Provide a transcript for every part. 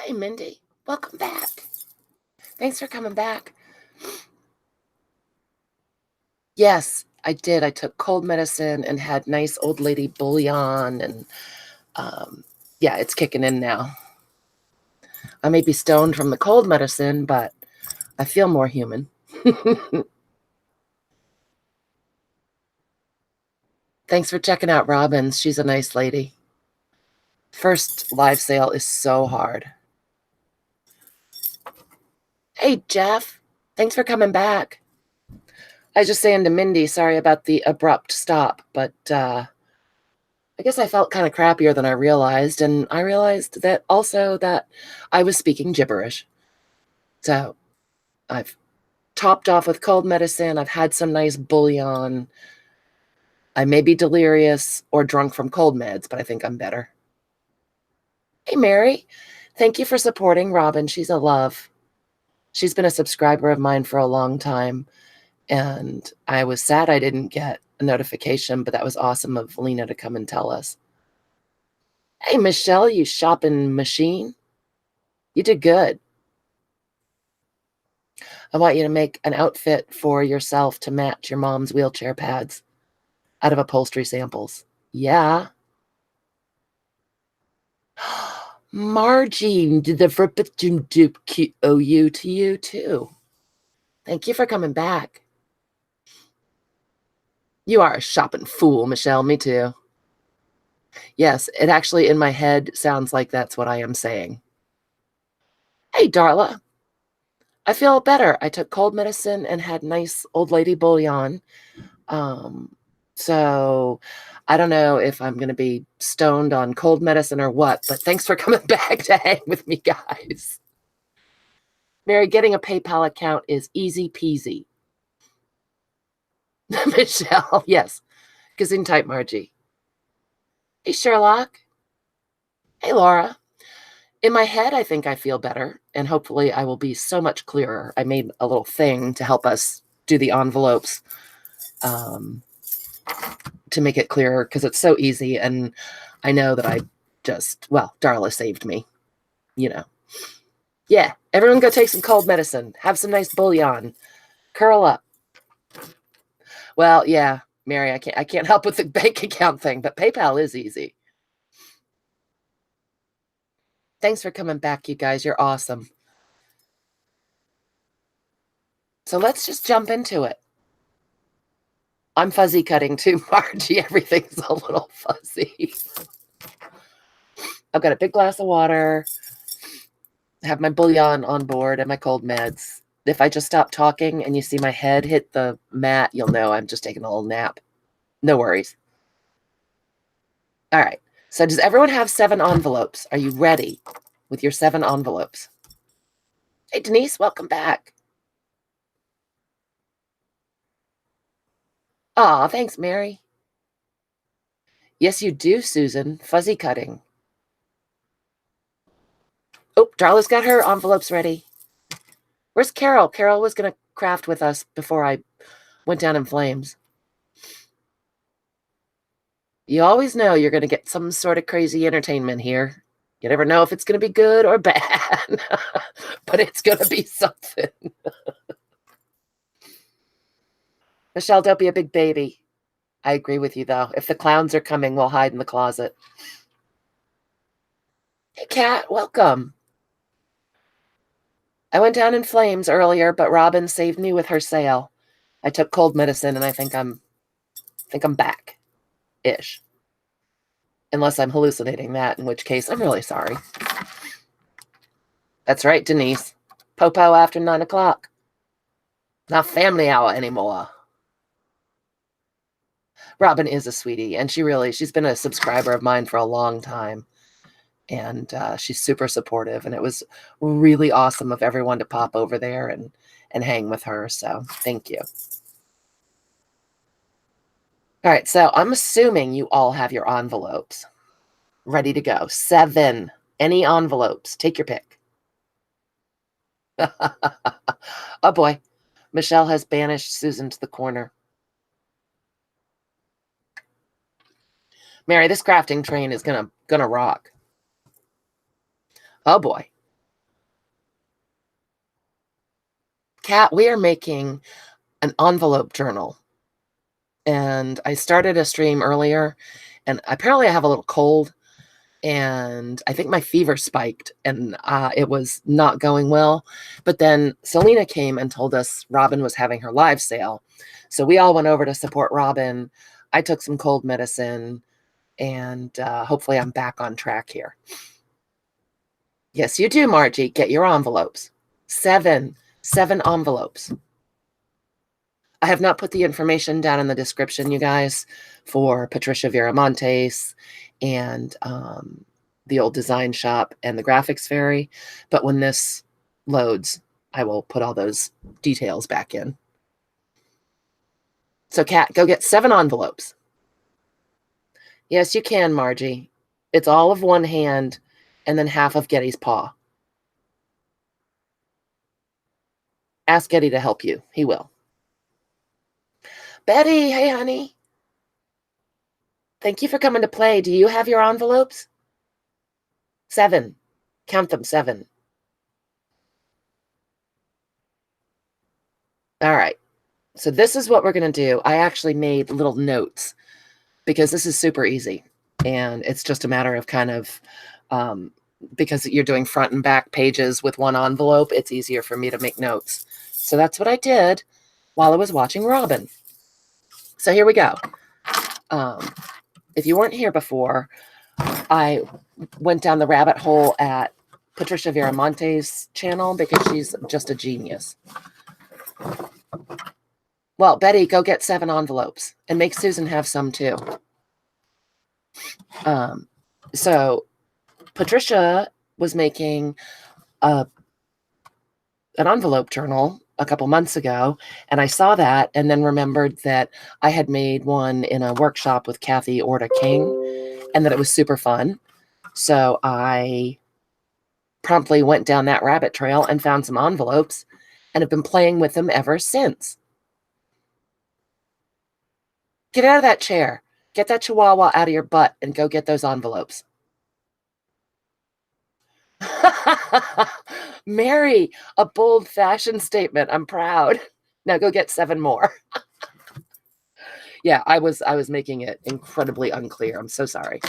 Hey, Mindy. Welcome back. Thanks for coming back. Yes, I did. I took cold medicine and had nice old lady bouillon. And yeah, it's kicking in now. I may be stoned from the cold medicine, but I feel more human. Thanks for checking out Robin's. She's a nice lady. First live sale is so hard. Hey, Jeff. Thanks for coming back. I was just saying to Mindy, sorry about the abrupt stop, but I guess I felt kind of crappier than I realized. And I realized that also that I was speaking gibberish. So I've topped off with cold medicine. I've had some nice bouillon. I may be delirious or drunk from cold meds, but I think I'm better. Hey, Mary. Thank you for supporting Robin. She's a love. She's been a subscriber of mine for a long time. And I was sad I didn't get a notification, but that was awesome of Lena to come and tell us. Hey, Michelle, you shopping machine. You did good. I want you to make an outfit for yourself to match your mom's wheelchair pads out of upholstery samples. Yeah. Margie did the OU to you too. Thank you for coming back. You are a shopping fool, Michelle. Me too. Yes, it actually in my head sounds like that's what I am saying. Hey, Darla. I feel better. I took cold medicine and had nice old lady bouillon. Um, so I don't know if I'm going to be stoned on cold medicine or what, but thanks for coming back to hang with me, guys. Mary, getting a PayPal account is easy peasy. Michelle, yes. Gesundheit, Margie. Hey, Sherlock. Hey, Laura. In my head, I think I feel better, and hopefully I will be so much clearer. I made a little thing to help us do the envelopes to make it clearer because it's so easy, and I know that Darla saved me, you know. Yeah, everyone go take some cold medicine. Have some nice bouillon. Curl up. Well, yeah, Mary, I can't help with the bank account thing, but PayPal is easy. Thanks for coming back, you guys. You're awesome. So let's just jump into it. I'm fuzzy cutting too, Margie. Everything's a little fuzzy. I've got a big glass of water. Have my bouillon on board and my cold meds. If I just stop talking and you see my head hit the mat, you'll know I'm just taking a little nap. No worries. All right. So does everyone have 7 envelopes? Are you ready with your 7 envelopes? Hey, Denise, welcome back. Aw, thanks, Mary. Yes, you do, Susan. Fuzzy cutting. Oh, Darla's got her envelopes ready. Where's Carol? Carol was going to craft with us before I went down in flames. You always know you're going to get some sort of crazy entertainment here. You never know if it's going to be good or bad, but it's going to be something. Michelle, don't be a big baby. I agree with you, though. If the clowns are coming, we'll hide in the closet. Hey, Kat, welcome. I went down in flames earlier, but Robin saved me with her sale. I took cold medicine, and I think I'm back-ish. Unless I'm hallucinating that, in which case I'm really sorry. That's right, Denise. Popo after 9 o'clock. Not family hour anymore. Robin is a sweetie, and she's been a subscriber of mine for a long time. And she's super supportive, and it was really awesome of everyone to pop over there and hang with her. So thank you. All right, so I'm assuming you all have your envelopes ready to go. 7. Any envelopes? Take your pick. Oh boy, Michelle has banished Susan to the corner. Mary, this crafting train is gonna rock. Oh boy. Kat, we are making an envelope journal. And I started a stream earlier, and apparently I have a little cold, and I think my fever spiked, and it was not going well. But then Selena came and told us Robin was having her live sale. So we all went over to support Robin. I took some cold medicine, and hopefully I'm back on track here. Yes, you do, Margie. Get your envelopes. 7 envelopes. I have not put the information down in the description, you guys, for Patricia Viramontes and the old design shop and the graphics fairy. But when this loads, I will put all those details back in. So, Kat, go get 7 envelopes. Yes, you can, Margie. It's all of one hand and then half of Getty's paw. Ask Getty to help you. He will. Betty, hey, honey. Thank you for coming to play. Do you have your envelopes? 7. Count them, 7. All right. So this is what we're going to do. I actually made little notes because this is super easy. And it's just a matter of kind of, because you're doing front and back pages with one envelope, it's easier for me to make notes. So that's what I did while I was watching Robin. So here we go. If you weren't here before, I went down the rabbit hole at Patricia Viramontes' channel because she's just a genius. Well, Betty, go get 7 envelopes and make Susan have some too. So Patricia was making an envelope journal a couple months ago, and I saw that and then remembered that I had made one in a workshop with Kathy Orta King and that it was super fun. So I promptly went down that rabbit trail and found some envelopes and have been playing with them ever since. Get out of that chair. Get that chihuahua out of your butt and go get those envelopes. Mary, a bold fashion statement. I'm proud. Now go get 7 more. Yeah, I was making it incredibly unclear. I'm so sorry.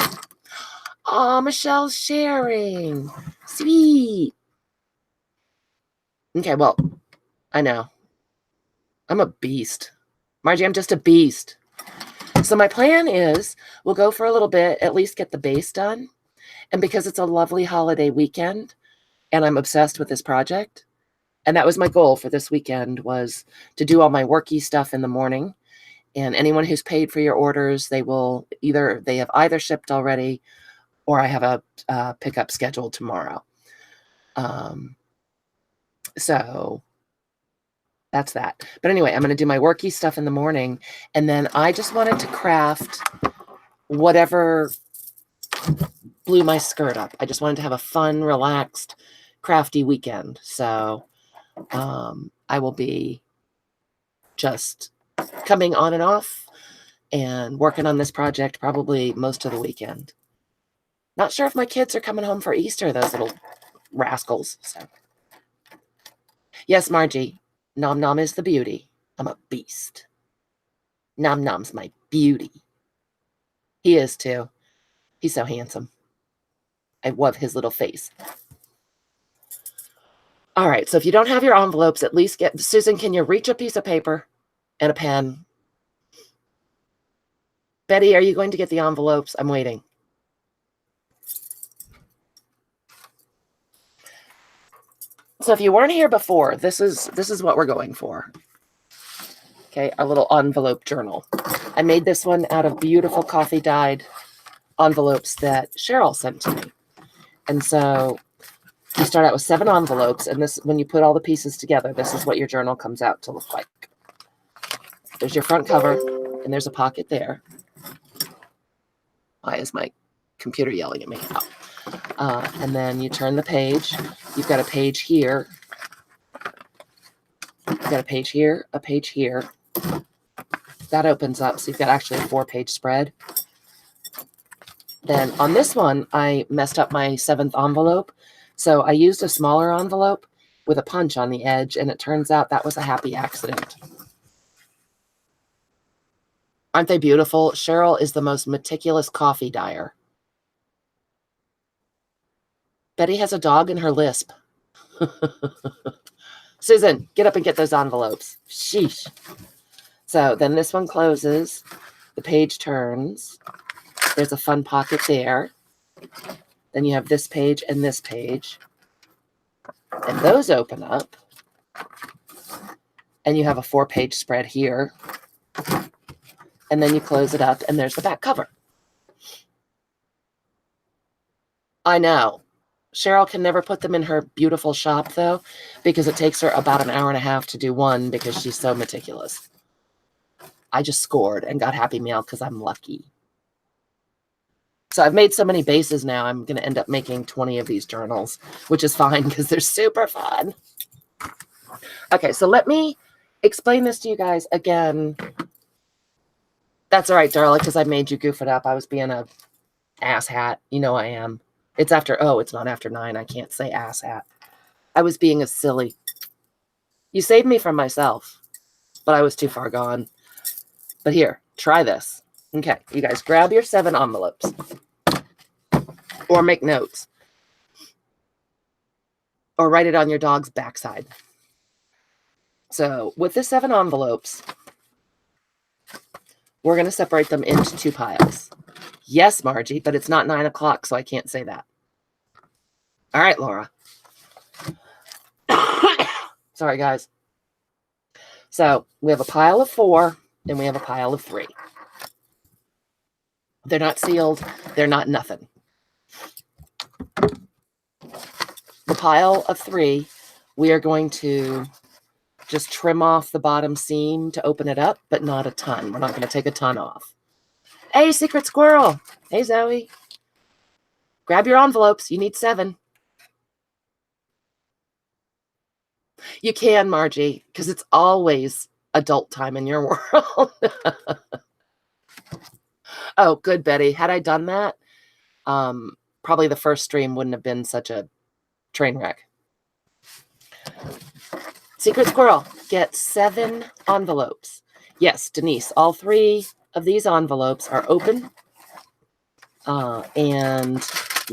Oh, Michelle's sharing. Sweet. Okay, well, I know. I'm a beast. Margie, I'm just a beast. So my plan is we'll go for a little bit, at least get the base done. And because it's a lovely holiday weekend and I'm obsessed with this project, and that was my goal for this weekend, was to do all my worky stuff in the morning. And anyone who's paid for your orders, they have either shipped already or I have a pickup scheduled tomorrow. So that's that. But anyway, I'm going to do my worky stuff in the morning. And then I just wanted to craft whatever blew my skirt up. I just wanted to have a fun, relaxed, crafty weekend. So I will be just coming on and off and working on this project probably most of the weekend. Not sure if my kids are coming home for Easter, those little rascals. So yes, Margie, Nom Nom is the beauty. I'm a beast. Nom Nom's my beauty. He is too. He's so handsome. I love his little face. All right, so if you don't have your envelopes, at least get... Susan, can you reach a piece of paper and a pen? Betty, are you going to get the envelopes? I'm waiting. So if you weren't here before, this is what we're going for. Okay, our little envelope journal. I made this one out of beautiful coffee dyed envelopes that Cheryl sent to me. And so you start out with 7 envelopes, and this, when you put all the pieces together, this is what your journal comes out to look like. There's your front cover, and there's a pocket there. Why is my computer yelling at me? Oh. And then you turn the page. You've got a page here. You've got a page here, a page here. That opens up, so you've got actually a 4-page spread. Then on this one, I messed up my 7th envelope. So I used a smaller envelope with a punch on the edge, and it turns out that was a happy accident. Aren't they beautiful? Cheryl is the most meticulous coffee dyer. Betty has a dog in her lisp. Susan, get up and get those envelopes. Sheesh. So then this one closes. The page turns. There's a fun pocket there. Then you have this page and this page. And those open up. And you have a 4-page spread here. And then you close it up, and there's the back cover. I know. Cheryl can never put them in her beautiful shop, though, because it takes her about an hour and a half to do one because she's so meticulous. I just scored and got Happy Meal because I'm lucky. So I've made so many bases now, I'm going to end up making 20 of these journals, which is fine because they're super fun. Okay, so let me explain this to you guys again. That's all right, Darla, because I made you goof it up. I was being a asshat. You know I am. It's not after 9. I can't say asshat. I was being a silly. You saved me from myself, but I was too far gone. But here, try this. Okay, you guys grab your 7 envelopes or make notes or write it on your dog's backside. So with the 7 envelopes, we're going to separate them into 2 piles. Yes, Margie, but it's not 9 o'clock, so I can't say that. All right, Laura. Sorry, guys. So we have a pile of 4 and we have a pile of 3. They're not sealed. They're not nothing. The pile of 3, we are going to just trim off the bottom seam to open it up, but not a ton. We're not going to take a ton off. Hey, Secret Squirrel. Hey, Zoe. Grab your envelopes. You need 7. You can, Margie, because it's always adult time in your world. Oh, good, Betty. Had I done that, probably the first stream wouldn't have been such a train wreck. Secret Squirrel, get 7 envelopes. Yes, Denise, all 3 of these envelopes are open. And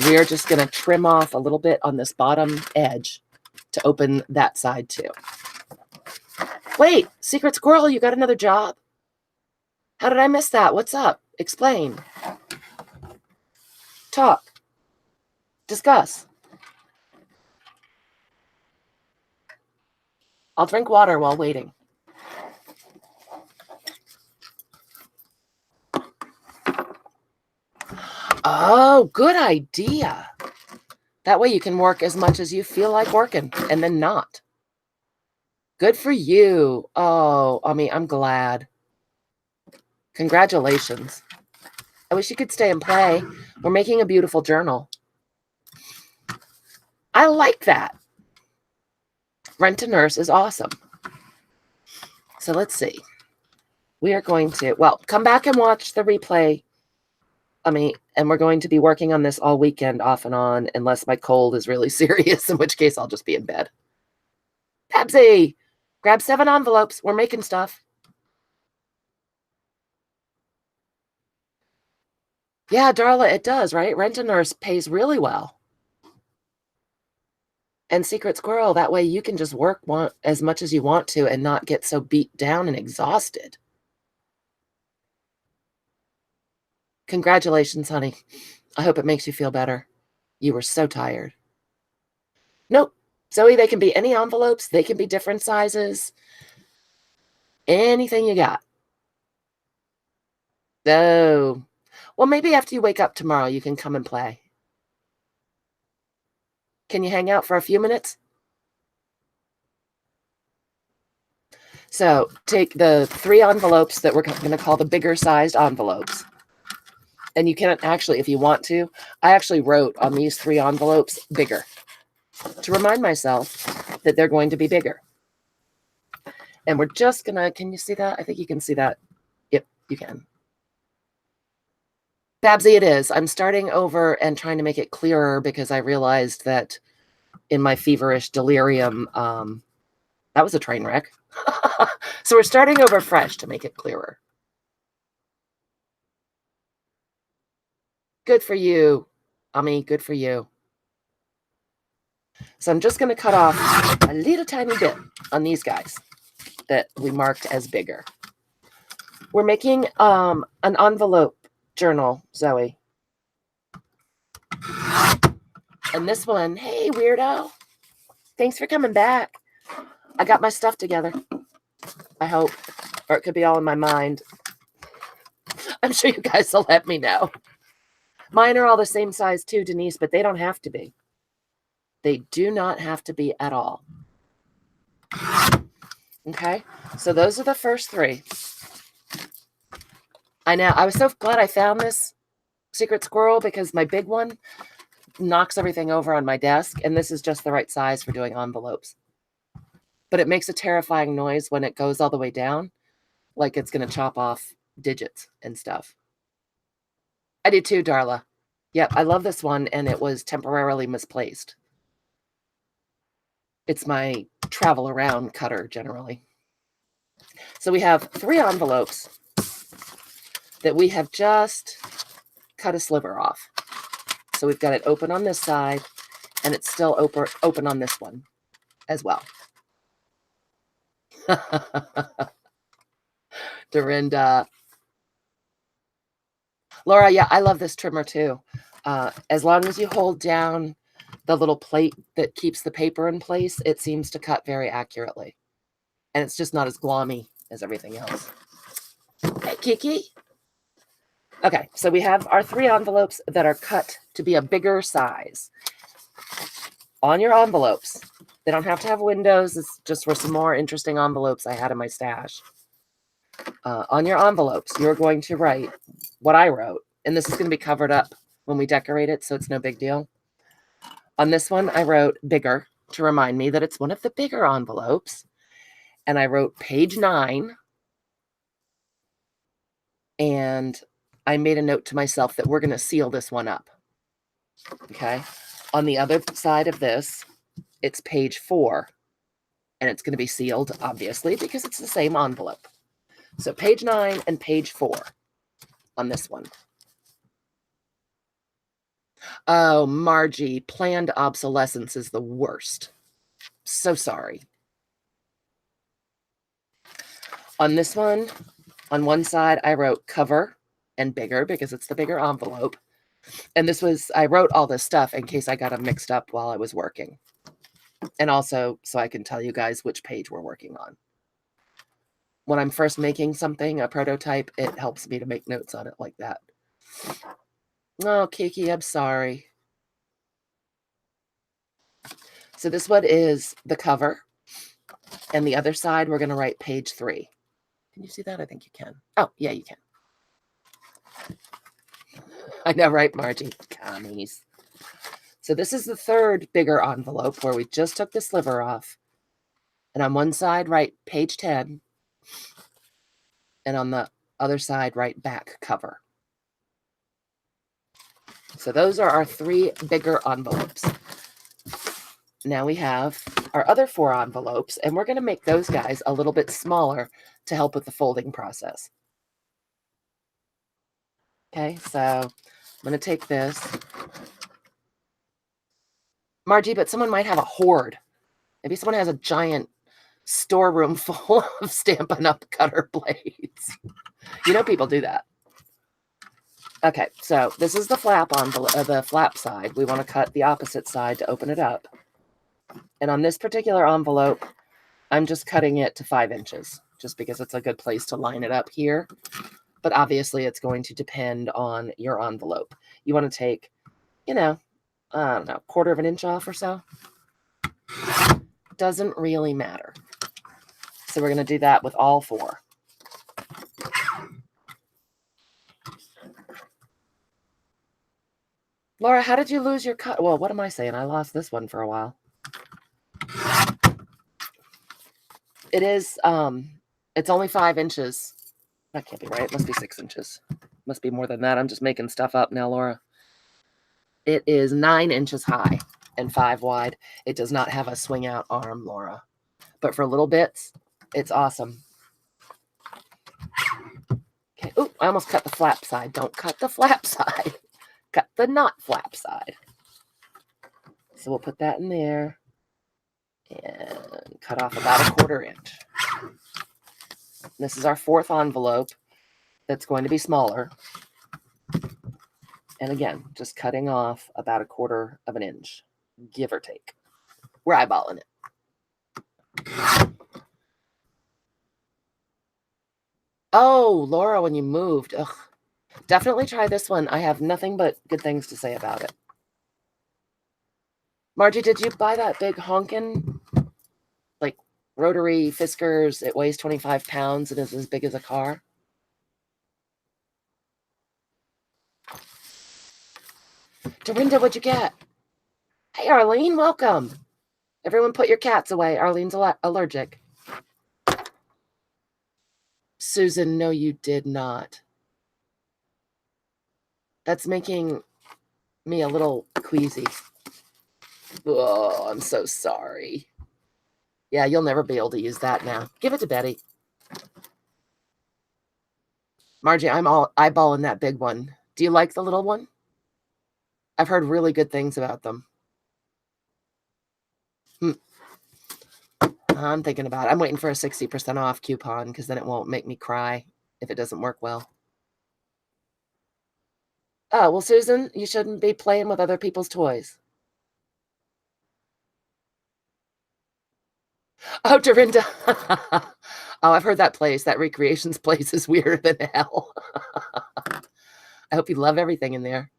we're just going to trim off a little bit on this bottom edge to open that side too. Wait, Secret Squirrel, you got another job? How did I miss that? What's up? Explain. Talk. Discuss. I'll drink water while waiting. Oh, good idea. That way you can work as much as you feel like working and then not. Good for you. Oh, I'm glad. Congratulations. I wish you could stay and play. We're making a beautiful journal. I like that. Rent a Nurse is awesome. So let's see. We are going to, come back and watch the replay. And we're going to be working on this all weekend off and on, unless my cold is really serious, in which case I'll just be in bed. Pepsi, grab 7 envelopes. We're making stuff. Yeah, Darla, it does, right? Rent a Nurse pays really well. And Secret Squirrel, that way you can just work as much as you want to and not get so beat down and exhausted. Congratulations, honey. I hope it makes you feel better. You were so tired. Nope. Zoe, they can be any envelopes. They can be different sizes. Anything you got. Oh. Well, maybe after you wake up tomorrow, you can come and play. Can you hang out for a few minutes? So take the 3 envelopes that we're going to call the bigger sized envelopes. And you can actually, if you want to, I actually wrote on these 3 envelopes bigger to remind myself that they're going to be bigger. And we're just going to, can you see that? I think you can see that. Yep, you can. Babsy, it is. I'm starting over and trying to make it clearer because I realized that in my feverish delirium. That was a train wreck. So we're starting over fresh to make it clearer. Good for you, Ami. Good for you. So I'm just going to cut off a little tiny bit on these guys that we marked as bigger. We're making an envelope journal, Zoe. And this one, hey, weirdo. Thanks for coming back. I got my stuff together. I hope. Or it could be all in my mind. I'm sure you guys will let me know. Mine are all the same size too, Denise, but they don't have to be. They do not have to be at all. Okay, so those are the first three. I was so glad I found this secret squirrel because my big one knocks everything over on my desk, and this is just the right size for doing envelopes. But it makes a terrifying noise when it goes all the way down, like it's going to chop off digits and stuff. I do too, Darla. Yep, I love this one, and it was temporarily misplaced. It's my travel around cutter generally. So we have 3 envelopes that we have just cut a sliver off. So we've got it open on this side, and it's still open on this one as well. Dorinda. Laura, yeah, I love this trimmer too. As long as you hold down the little plate that keeps the paper in place, it seems to cut very accurately. And it's just not as glommy as everything else. Hey, Kiki. Okay, so we have our 3 envelopes that are cut to be a bigger size. On your envelopes, they don't have to have windows. It's just for some more interesting envelopes I had in my stash. On your envelopes, you're going to write what I wrote. And this is going to be covered up when we decorate it, so it's no big deal. On this one, I wrote bigger to remind me that it's one of the bigger envelopes. And I wrote page 9. And I made a note to myself that we're going to seal this one up. Okay. On the other side of this, it's page 4. And it's going to be sealed, obviously, because it's the same envelope. So page 9 and page 4 on this one. Oh, Margie, planned obsolescence is the worst. So sorry. On this one, on one side, I wrote cover and bigger because it's the bigger envelope. And I wrote all this stuff in case I got them mixed up while I was working. And also so I can tell you guys which page we're working on. When I'm first making something, a prototype, it helps me to make notes on it like that. Oh, Kiki, I'm sorry. So this one is the cover. And the other side, we're going to write page 3. Can you see that? I think you can. Oh, yeah, you can. I know, right, Margie? Commies. So this is the 3rd bigger envelope where we just took the sliver off. And on one side, write page 10. And on the other side, write back cover. So those are our 3 bigger envelopes. Now we have our other 4 envelopes, and we're going to make those guys a little bit smaller to help with the folding process. Okay, so I'm going to take this. Margie, but someone might have a hoard. Maybe someone has a giant storeroom full of Stampin' Up! Cutter blades. You know people do that. Okay, so this is the flap the flap side. We want to cut the opposite side to open it up. And on this particular envelope, I'm just cutting it to 5 inches, just because it's a good place to line it up here. But obviously, it's going to depend on your envelope. You want to take, I don't know, 1/4 of an inch off or so. Doesn't really matter. So we're going to do that with all 4. Laura, how did you lose your cut? Well, what am I saying? I lost this one for a while. It is, it's only 5 inches. That can't be right. It must be 6 inches. Must be more than that. I'm just making stuff up now, Laura. It is 9 inches high. and 5 wide. It does not have a swing out arm, Laura. But for little bits, it's awesome. Okay. Ooh, I almost cut the flap side. Don't cut the flap side. Cut the not flap side. So we'll put that in there and cut off about a 1/4 inch. This is our 4th envelope that's going to be smaller. And again, just cutting off about a 1/4 of an inch, give or take. We're eyeballing it. Oh, Laura, when you moved. Ugh. Definitely try this one. I have nothing but good things to say about it. Margie, did you buy that big honkin', like, rotary Fiskars? It weighs 25 pounds and is as big as a car. Dorinda, what'd you get? Hey, Arlene, welcome. Everyone put your cats away. Arlene's allergic. Susan, no, you did not. That's making me a little queasy. Oh, I'm so sorry. Yeah, you'll never be able to use that now. Give it to Betty. Margie, I'm all eyeballing that big one. Do you like the little one? I've heard really good things about them. I'm thinking about it. I'm waiting for a 60% off coupon because then it won't make me cry if it doesn't work well. Oh, well, Susan, you shouldn't be playing with other people's toys. Oh, Dorinda. Oh, I've heard that place. That recreations place is weirder than hell. I hope you love everything in there.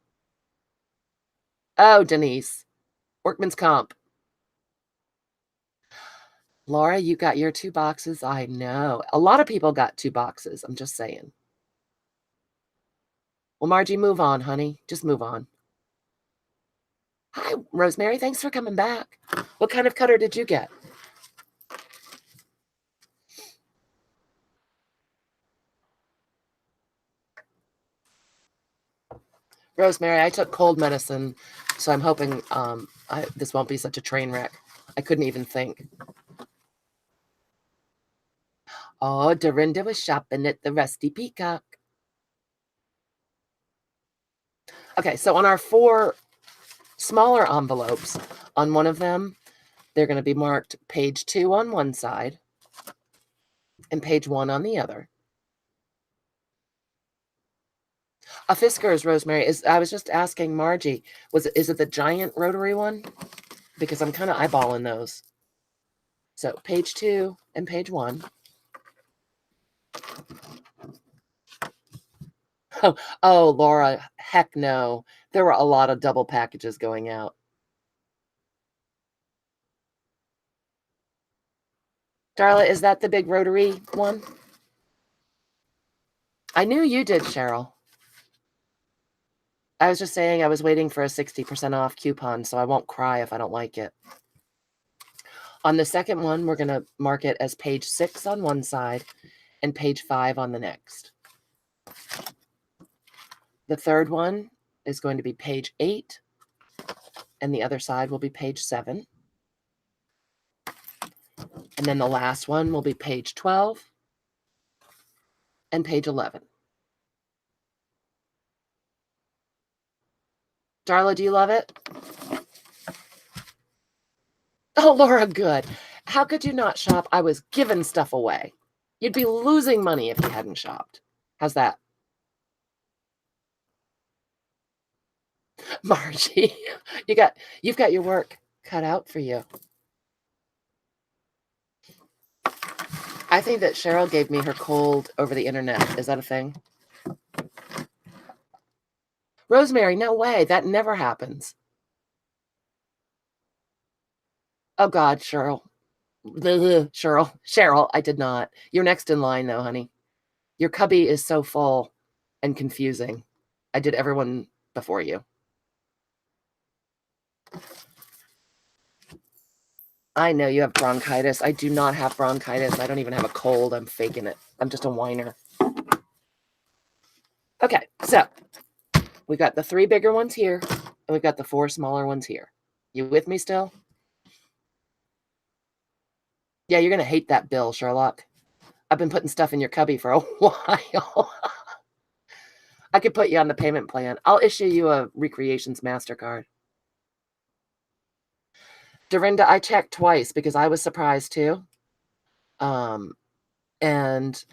Oh, Denise. Workman's Comp. Laura, you got your 2 boxes. I know. A lot of people got 2 boxes. I'm just saying. Well, Margie, move on, honey. Just move on. Hi, Rosemary. Thanks for coming back. What kind of cutter did you get? Rosemary, I took cold medicine, so I'm hoping this won't be such a train wreck. I couldn't even think. Oh, Dorinda was shopping at the Rusty Peacock. Okay, so on our 4 smaller envelopes, on one of them, they're going to be marked page 2 on one side and page 1 on the other. A Fiskars, Rosemary, I was just asking Margie, is it the giant rotary one? Because I'm kind of eyeballing those. So page 2 and page 1. Oh, Laura, heck no. There were a lot of double packages going out. Darla, is that the big rotary one? I knew you did, Cheryl. I was just saying I was waiting for a 60% off coupon, so I won't cry if I don't like it. On the second one, we're going to mark it as page 6 on one side and page 5 on the next. The third one is going to be page 8, and the other side will be page 7. And then the last one will be page 12 and page 11. Darla, do you love it? Oh, Laura, good. How could you not shop? I was giving stuff away. You'd be losing money if you hadn't shopped. How's that? Margie, you've got your work cut out for you. I think that Cheryl gave me her cold over the internet. Is that a thing? Rosemary, no way. That never happens. Oh, God, Cheryl. Cheryl, I did not. You're next in line, though, honey. Your cubby is so full and confusing. I did everyone before you. I know you have bronchitis. I do not have bronchitis. I don't even have a cold. I'm faking it. I'm just a whiner. Okay, so we got the 3 bigger ones here, and we've got the 4 smaller ones here. You with me still? Yeah, you're gonna hate that bill, Sherlock. I've been putting stuff in your cubby for a while. I could put you on the payment plan. I'll issue you a Recreations MasterCard. Dorinda, I checked twice because I was surprised too. And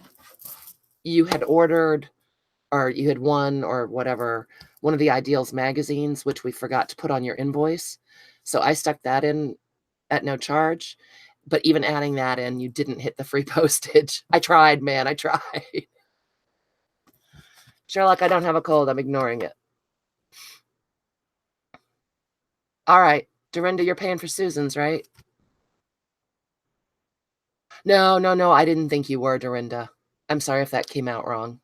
you had ordered, or you had won, or whatever, one of the Ideals magazines, which we forgot to put on your invoice. So I stuck that in at no charge. But even adding that in, you didn't hit the free postage. I tried, man. I tried. Sherlock, I don't have a cold. I'm ignoring it. All right. Dorinda, you're paying for Susan's, right? No, no, no. I didn't think you were, Dorinda. I'm sorry if that came out wrong.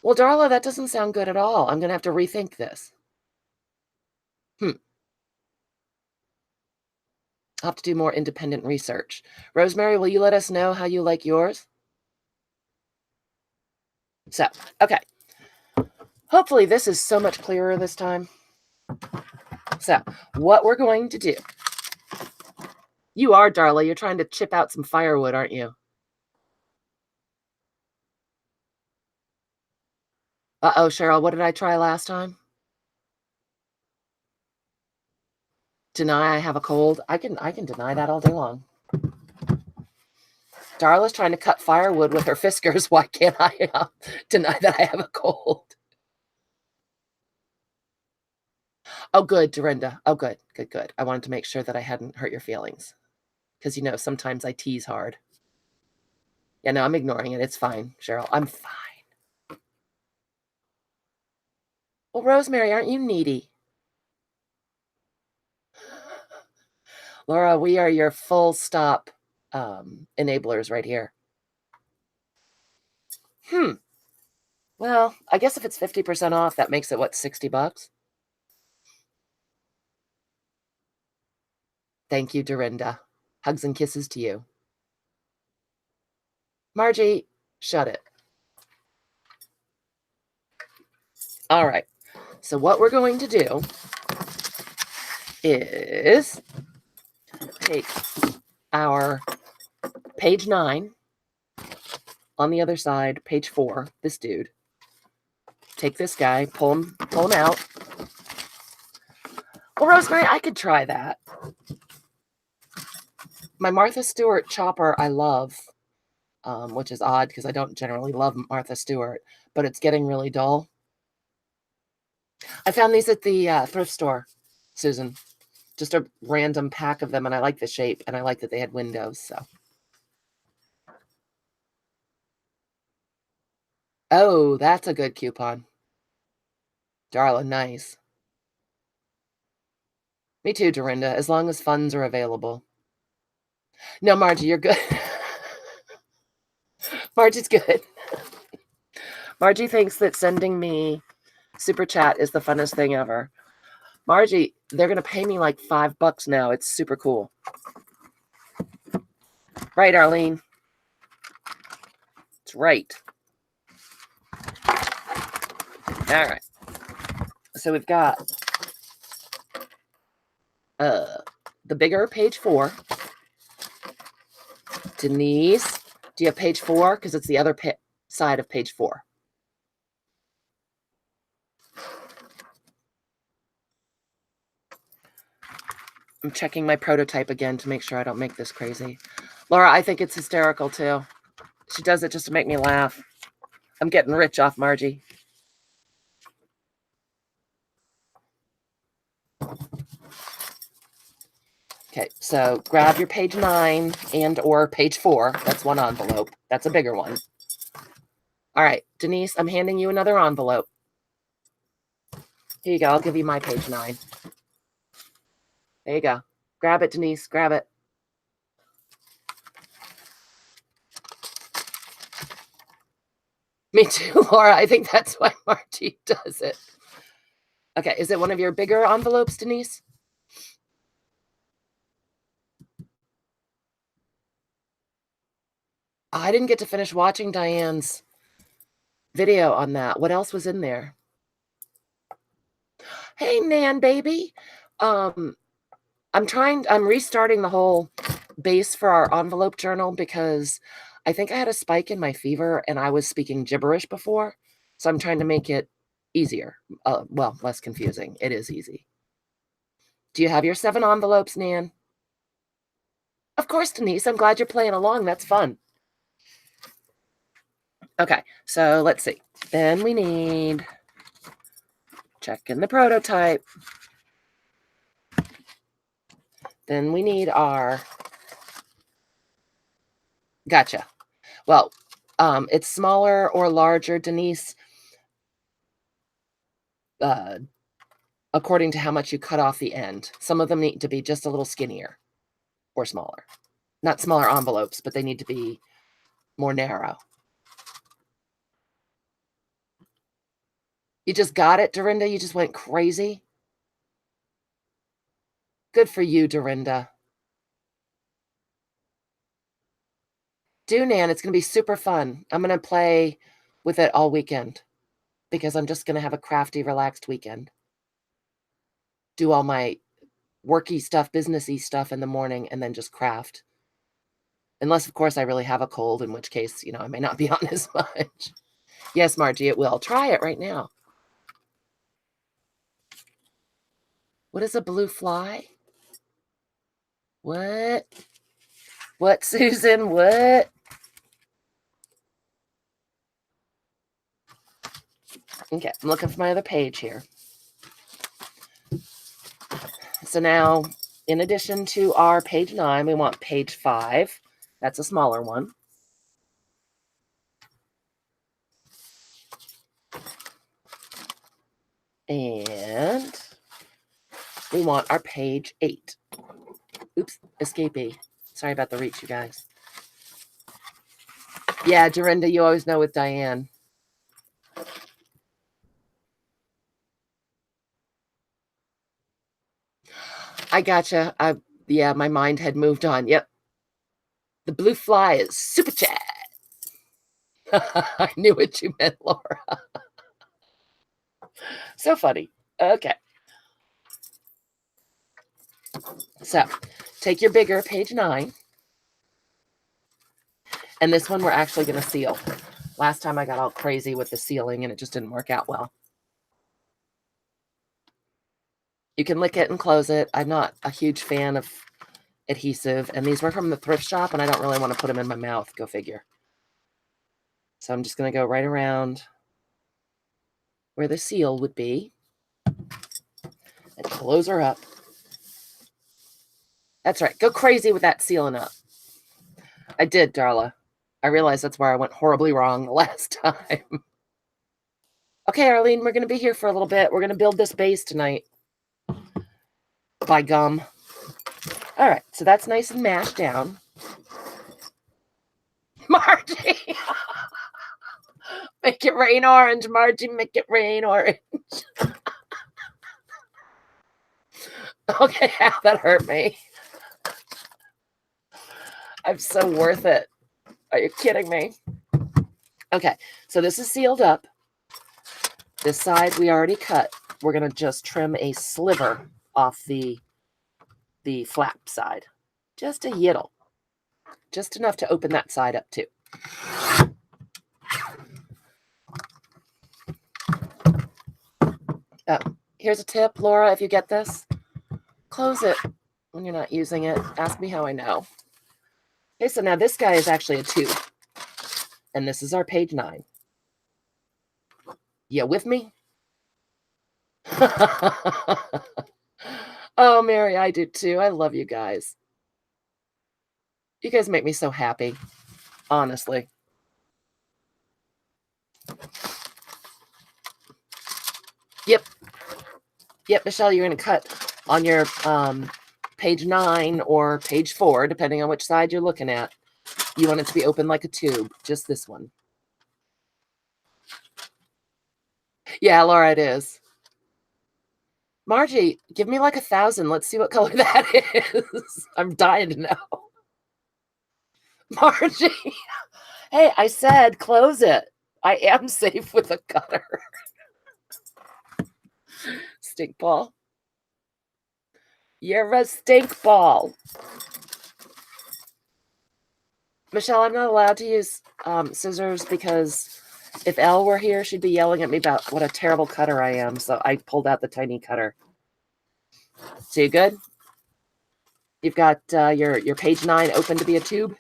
Well, Darla, that doesn't sound good at all. I'm going to have to rethink this. I'll have to do more independent research. Rosemary, will you let us know how you like yours? So, okay. Hopefully this is so much clearer this time. So, what we're going to do. You are, Darla. You're trying to chip out some firewood, aren't you? Uh-oh, Cheryl, what did I try last time? Deny I have a cold. I can deny that all day long. Darla's trying to cut firewood with her fiskars. Why can't I deny that I have a cold? Oh, good, Dorinda. Oh, good, good, good. I wanted to make sure that I hadn't hurt your feelings. Because, you know, sometimes I tease hard. Yeah, no, I'm ignoring it. It's fine, Cheryl. I'm fine. Well, Rosemary, aren't you needy? Laura, we are your full stop enablers right here. Well, I guess if it's 50% off, that makes it, what, $60? Thank you, Dorinda. Hugs and kisses to you. Margie, shut it. All right. So what we're going to do is take our page 9 on the other side, page 4, this dude. Take this guy, pull him out. Well, Rosemary, I could try that. My Martha Stewart chopper I love, which is odd because I don't generally love Martha Stewart, but it's getting really dull. I found these at the thrift store, Susan. Just a random pack of them, and I like the shape, and I like that they had windows, so. Oh, that's a good coupon. Darla, nice. Me too, Dorinda, as long as funds are available. No, Margie, you're good. Margie's good. Margie thinks that sending me super chat is the funnest thing ever. Margie, they're going to pay me like $5 now. It's super cool. Right, Arlene? It's right. All right. So we've got the bigger page 4. Denise, do you have page 4? Because it's the other side of page 4. I'm checking my prototype again to make sure I don't make this crazy. Laura, I think it's hysterical too. She does it just to make me laugh. I'm getting rich off Margie. Okay, so grab your page 9 and or page 4. That's one envelope. That's a bigger one. All right, Denise, I'm handing you another envelope. Here you go. I'll give you my page 9. There you go. Grab it, Denise. Grab it. Me too, Laura. I think that's why Margie does it. Okay, is it one of your bigger envelopes, Denise? I didn't get to finish watching Diane's video on that. What else was in there? Hey, Nan baby. Um, I'm restarting the whole base for our envelope journal because I think I had a spike in my fever and I was speaking gibberish before. So I'm trying to make it easier. Well, less confusing. It is easy. Do you have your 7 envelopes, Nan? Of course, Denise. I'm glad you're playing along. That's fun. Okay, so let's see. Then we need check in the prototype. Then we need our gotcha. Well, it's smaller or larger, Denise, according to how much you cut off the end. Some of them need to be just a little skinnier or smaller. Not smaller envelopes, but they need to be more narrow. You just got it, Dorinda? You just went crazy? Good for you, Dorinda. Do, Nan. It's going to be super fun. I'm going to play with it all weekend because I'm just going to have a crafty, relaxed weekend. Do all my worky stuff, businessy stuff in the morning, and then just craft. Unless, of course, I really have a cold, in which case, I may not be on as much. Yes, Margie, it will. Try it right now. What is a blue fly? What? What, Susan? What? Okay, I'm looking for my other page here. So now, in addition to our page 9, we want page 5. That's a smaller one. And we want our page 8. Oops, escapee. Sorry about the reach, you guys. Yeah, Dorinda, you always know with Diane. I gotcha. Yeah, my mind had moved on. Yep. The blue fly is super chat. I knew what you meant, Laura. So funny. Okay. So take your bigger page 9. And this one we're actually going to seal. Last time I got all crazy with the sealing and it just didn't work out well. You can lick it and close it. I'm not a huge fan of adhesive. And these were from the thrift shop and I don't really want to put them in my mouth. Go figure. So I'm just going to go right around where the seal would be and close her up. That's right. Go crazy with that sealing up. I did, Darla. I realized that's where I went horribly wrong the last time. Okay, Arlene, we're going to be here for a little bit. We're going to build this base tonight. By gum. All right, so that's nice and mashed down. Margie! Make it rain orange, Margie. Make it rain orange. Okay, that hurt me. I'm so worth it. Are you kidding me? Okay, so this is sealed up. This side we already cut. We're going to just trim a sliver off the flap side. Just a yiddle. Just enough to open that side up too. Here's a tip, Laura, if you get this. Close it when you're not using it. Ask me how I know. Okay, so now this guy is actually a 2. And this is our page 9. You with me? Oh, Mary, I do too. I love you guys. You guys make me so happy. Honestly. Yep. Yep, Michelle, you're going to cut on your page 9 or page 4, depending on which side you're looking at. You want it to be open like a tube. Just this one. Yeah, Laura, it is. Margie, give me like 1,000. Let's see what color that is. I'm dying to know. Margie. Hey, I said close it. I am safe with a cutter. stink ball. You're a stink ball. Michelle, I'm not allowed to use scissors because if Elle were here, she'd be yelling at me about what a terrible cutter I am. So I pulled out the tiny cutter. So you good? You've got your page 9 open to be a tube.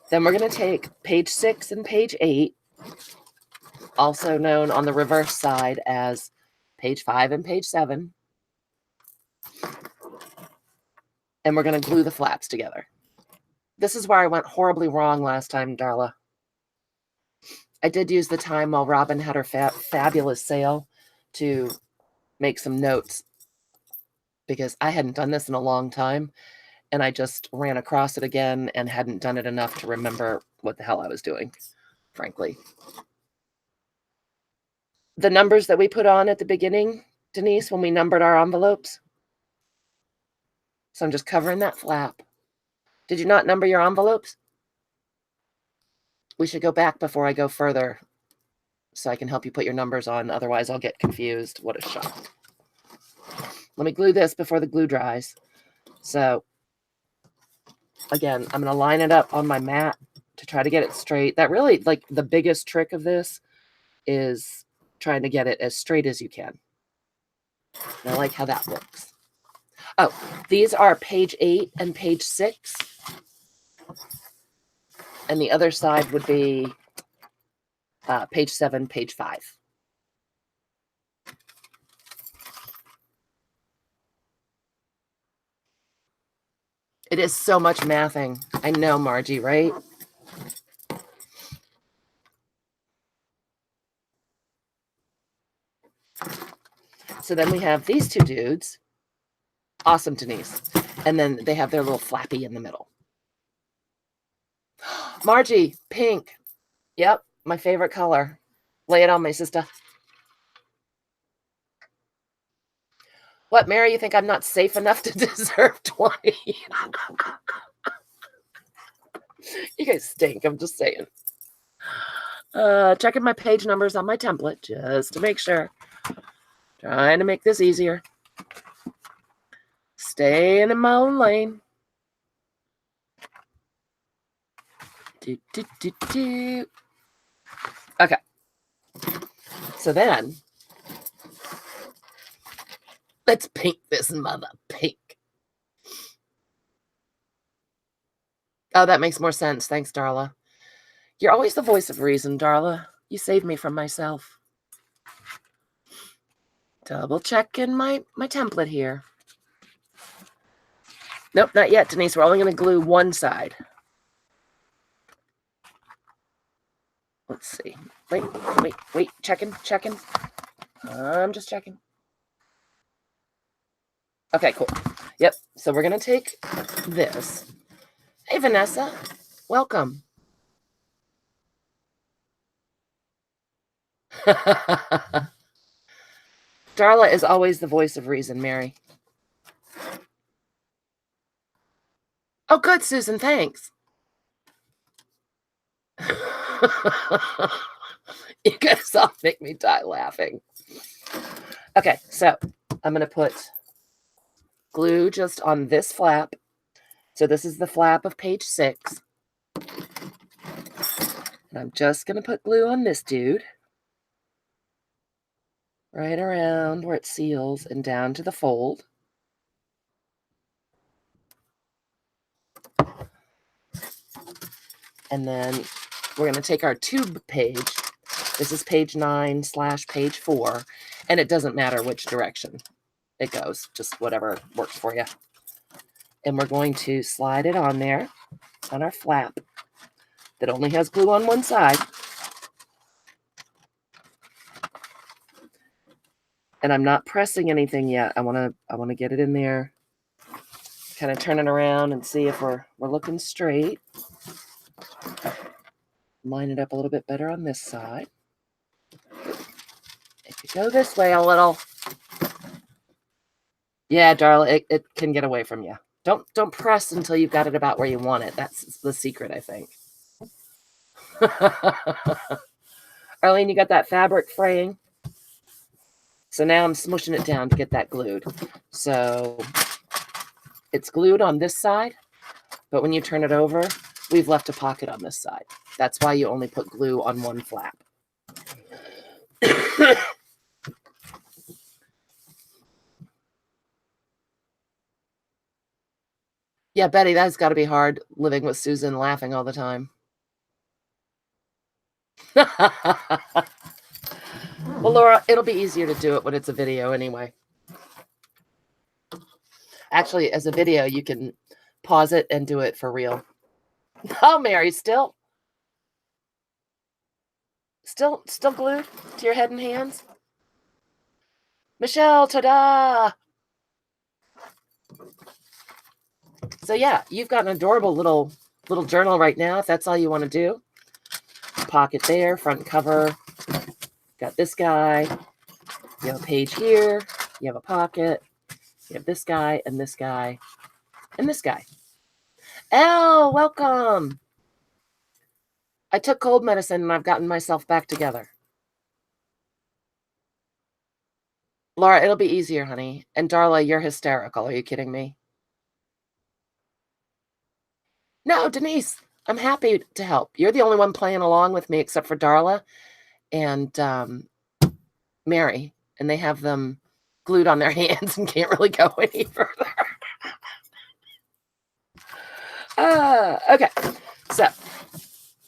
Then we're going to take page 6 and page 8, also known on the reverse side as page 5 and page 7. And we're going to glue the flaps together. This is where I went horribly wrong last time, Darla. I did use the time while Robin had her fabulous sale to make some notes because I hadn't done this in a long time, and I just ran across it again and hadn't done it enough to remember what the hell I was doing, frankly. The numbers that we put on at the beginning, Denise, when we numbered our envelopes. So I'm just covering that flap. Did you not number your envelopes? We should go back before I go further so I can help you put your numbers on. Otherwise, I'll get confused. What a shock. Let me glue this before the glue dries. So, again, I'm going to line it up on my mat to try to get it straight. That really, like, the biggest trick of this is trying to get it as straight as you can. And I like how that looks. Oh, these are page 8 and page 6. And the other side would be page 7, page 5. It is so much mathing. I know, Margie, right? So then we have these two dudes. Awesome, Denise. And then they have their little flappy in the middle. Margie, pink. Yep, my favorite color. Lay it on me, sister. What, Mary, you think I'm not safe enough to deserve 20? You guys stink, I'm just saying. Checking my page numbers on my template just to make sure. Trying to make this easier. Staying in my own lane. Okay. So then, let's paint this mother pink. Oh, that makes more sense. Thanks, Darla. You're always the voice of reason, Darla. You saved me from myself. Double checking my template here. Nope, not yet, Denise. We're only going to glue one side. Let's see. Wait. Checking. I'm just checking. Okay, cool. Yep. So we're going to take this. Hey, Vanessa. Welcome. Darla is always the voice of reason, Mary. Oh, good, Susan. Thanks. You guys all make me die laughing. Okay, so I'm going to put glue just on this flap. So this is the flap of page 6. And I'm just going to put glue on this dude. Right around where it seals and down to the fold. And then we're going to take our tube page. This is page 9/page 4. And it doesn't matter which direction it goes. Just whatever works for you. And we're going to slide it on there on our flap that only has glue on one side. And I'm not pressing anything yet. I want to get it in there. Kind of turn it around and see if we're looking straight. Line it up a little bit better on this side. If you go this way a little. Yeah, Darla, it can get away from you. Don't press until you've got it about where you want it. That's the secret, I think. Arlene, you got that fabric fraying? So now I'm smushing it down to get that glued. So it's glued on this side, but when you turn it over, we've left a pocket on this side. That's why you only put glue on one flap. Yeah, Betty, that's got to be hard living with Susan laughing all the time. Well, Laura, it'll be easier to do it when it's a video anyway. Actually, as a video, you can pause it and do it for real. Oh, Mary, still glued to your head and hands? Michelle, ta-da! So yeah, you've got an adorable little journal right now, if that's all you want to do. Pocket there, front cover. Got this guy. You have a page here. You have a pocket. You have this guy and this guy and this guy. Elle, welcome. I took cold medicine and I've gotten myself back together. Laura, it'll be easier, honey. And Darla, you're hysterical. Are you kidding me? No, Denise, I'm happy to help. You're the only one playing along with me except for Darla and Mary. And they have them glued on their hands and can't really go any further. Okay, so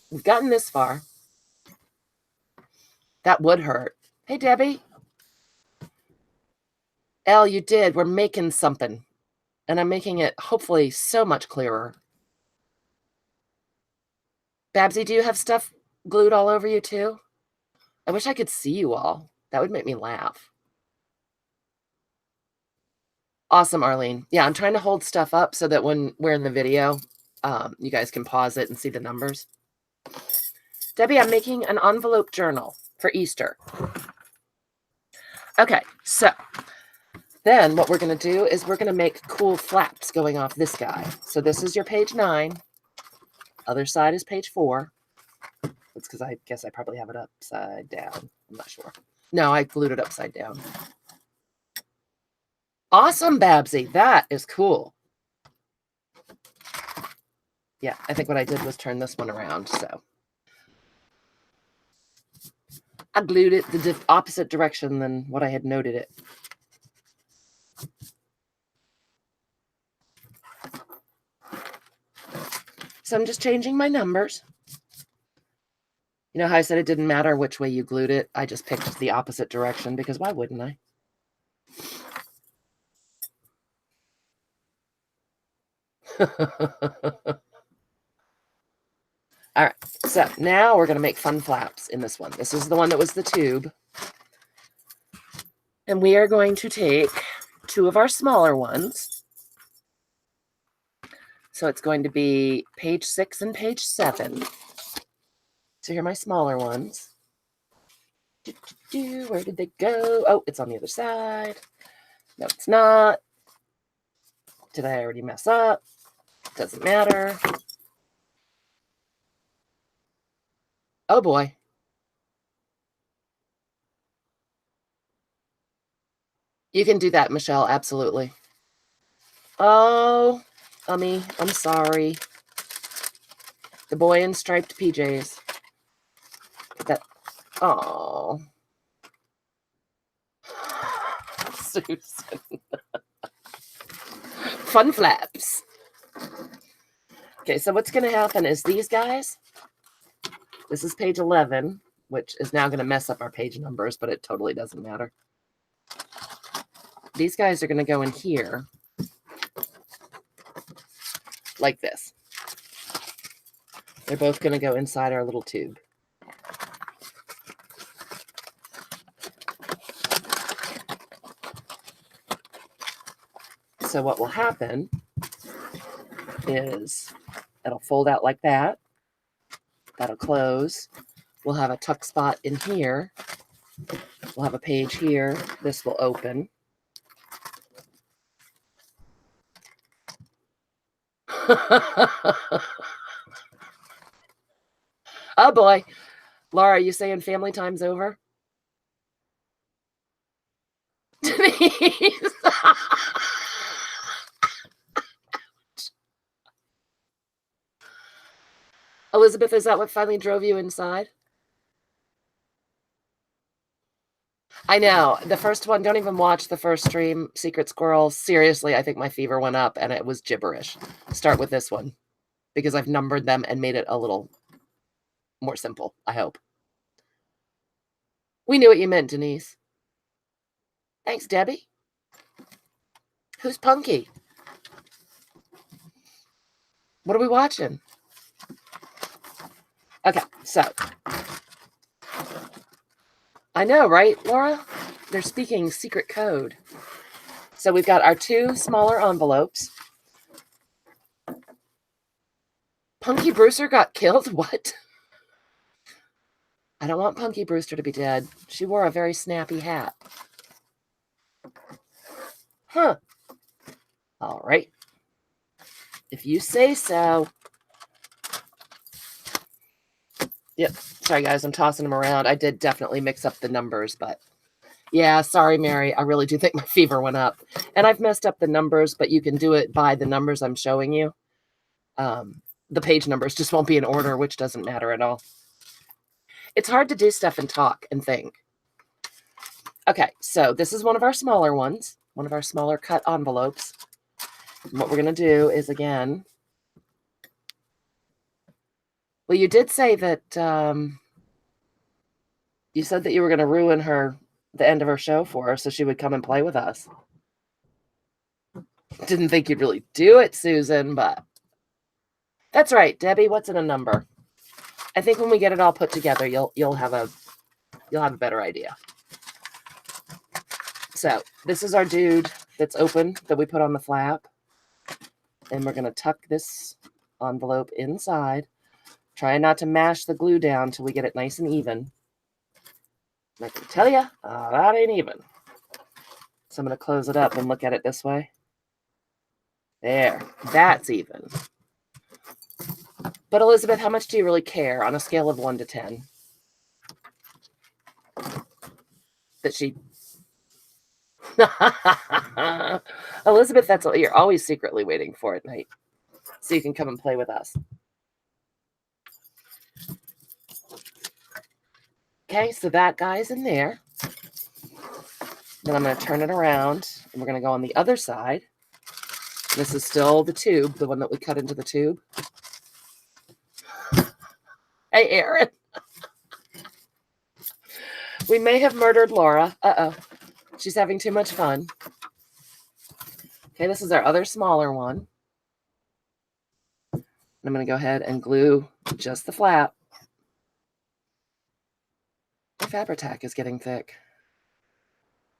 we've gotten this far. That would hurt. Hey, Debbie. Elle, you did. We're making something. And I'm making it hopefully so much clearer. Babsy, do you have stuff glued all over you too? I wish I could see you all. That would make me laugh. Awesome, Arlene. Yeah, I'm trying to hold stuff up so that when we're in the video, you guys can pause it and see the numbers. Debbie, I'm making an envelope journal for Easter. Okay, so then what we're going to do is we're going to make cool flaps going off this guy. So this is your page 9. Other side is page 4. It's because I guess I probably have it upside down. I'm not sure. No, I glued it upside down. Awesome, Babsy. That is cool. Yeah, I think what I did was turn this one around, so. I glued it the opposite direction than what I had noted it. So I'm just changing my numbers. You know how I said it didn't matter which way you glued it? I just picked the opposite direction because why wouldn't I? All right, so now we're going to make fun flaps in this one. This is the one that was the tube. And we are going to take 2 of our smaller ones. So it's going to be page 6 and page 7. So here are my smaller ones. Where did they go? Oh, it's on the other side. No, it's not. Did I already mess up? Doesn't matter. Oh, boy. You can do that, Michelle. Absolutely. Oh, Ummy, I'm sorry. The boy in striped PJs. That. Oh. Susan. Fun flaps. Okay, so what's going to happen is these guys, this is page 11, which is now going to mess up our page numbers, but it totally doesn't matter. These guys are going to go in here like this. They're both going to go inside our little tube. So what will happen is it'll fold out like that. That'll close. We'll have a tuck spot in here. We'll have a page here. This will open. Oh boy. Laura, are you saying family time's over? Elizabeth, is that what finally drove you inside? I know. The first one, don't even watch the first stream, Secret Squirrel. Seriously, I think my fever went up and it was gibberish. Start with this one because I've numbered them and made it a little more simple, I hope. We knew what you meant, Denise. Thanks, Debbie. Who's Punky? What are we watching? Okay, so. I know, right, Laura? They're speaking secret code. So we've got our 2 smaller envelopes. Punky Brewster got killed? What? I don't want Punky Brewster to be dead. She wore a very snappy hat. Huh. All right. If you say so. Yep. Sorry, guys. I'm tossing them around. I did definitely mix up the numbers, but yeah, sorry, Mary. I really do think my fever went up. And I've messed up the numbers, but you can do it by the numbers I'm showing you. The page numbers just won't be in order, which doesn't matter at all. It's hard to do stuff and talk and think. Okay, so this is one of our smaller ones, one of our smaller cut envelopes. And what we're going to do is, again, well, you did say that you said that you were going to ruin the end of her show for her so she would come and play with us. Didn't think you'd really do it, Susan, but that's right, Debbie. What's in a number? I think when we get it all put together, you'll have a better idea. So this is our dude that's open that we put on the flap, and we're going to tuck this envelope inside. Try not to mash the glue down till we get it nice and even. And I can tell you, that ain't even. So I'm going to close it up and look at it this way. There, that's even. But Elizabeth, how much do you really care on a scale of 1 to 10? That she... Elizabeth, that's what you're always secretly waiting for at night. So you can come and play with us. Okay, so that guy's in there. Then I'm going to turn it around, and we're going to go on the other side. This is still the tube, the one that we cut into the tube. Hey, Aaron. We may have murdered Laura. Uh-oh. She's having too much fun. Okay, this is our other smaller one. I'm going to go ahead and glue just the flap. The Fabri-Tac is getting thick.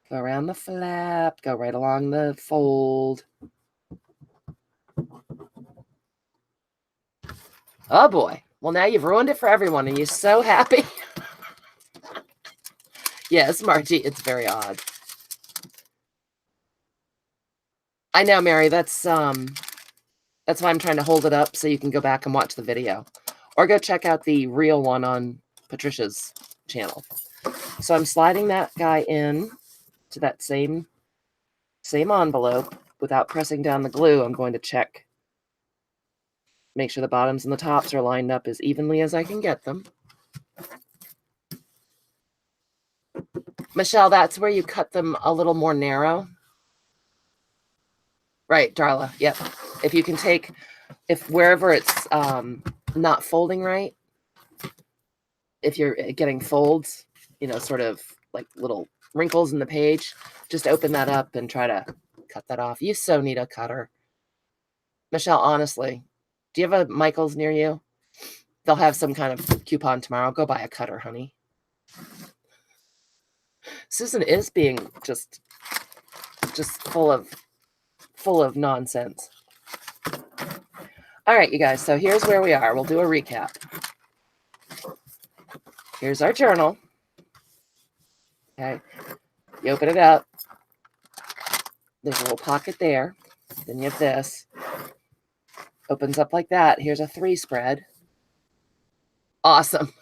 Go around the flap. Go right along the fold. Oh, boy. Well, now you've ruined it for everyone, and you're so happy. Yes, Margie, it's very odd. I know, Mary. That's why I'm trying to hold it up so you can go back and watch the video. Or go check out the real one on Patricia's channel. So I'm sliding that guy in to that same envelope without pressing down the glue. I'm going to check. Make sure the bottoms and the tops are lined up as evenly as I can get them. Michelle, that's where you cut them a little more narrow. Right, Darla. Yep. If you can take, wherever it's not folding right, if you're getting folds, sort of like little wrinkles in the page, just open that up and try to cut that off. You so need a cutter. Michelle, honestly, do you have a Michael's near you? They'll have some kind of coupon tomorrow. Go buy a cutter, honey. Susan is being just full of nonsense. All right, you guys. So here's where we are. We'll do a recap. Here's our journal. Okay. You open it up. There's a little pocket there. Then you have this. Opens up like that. Here's a 3 spread. Awesome.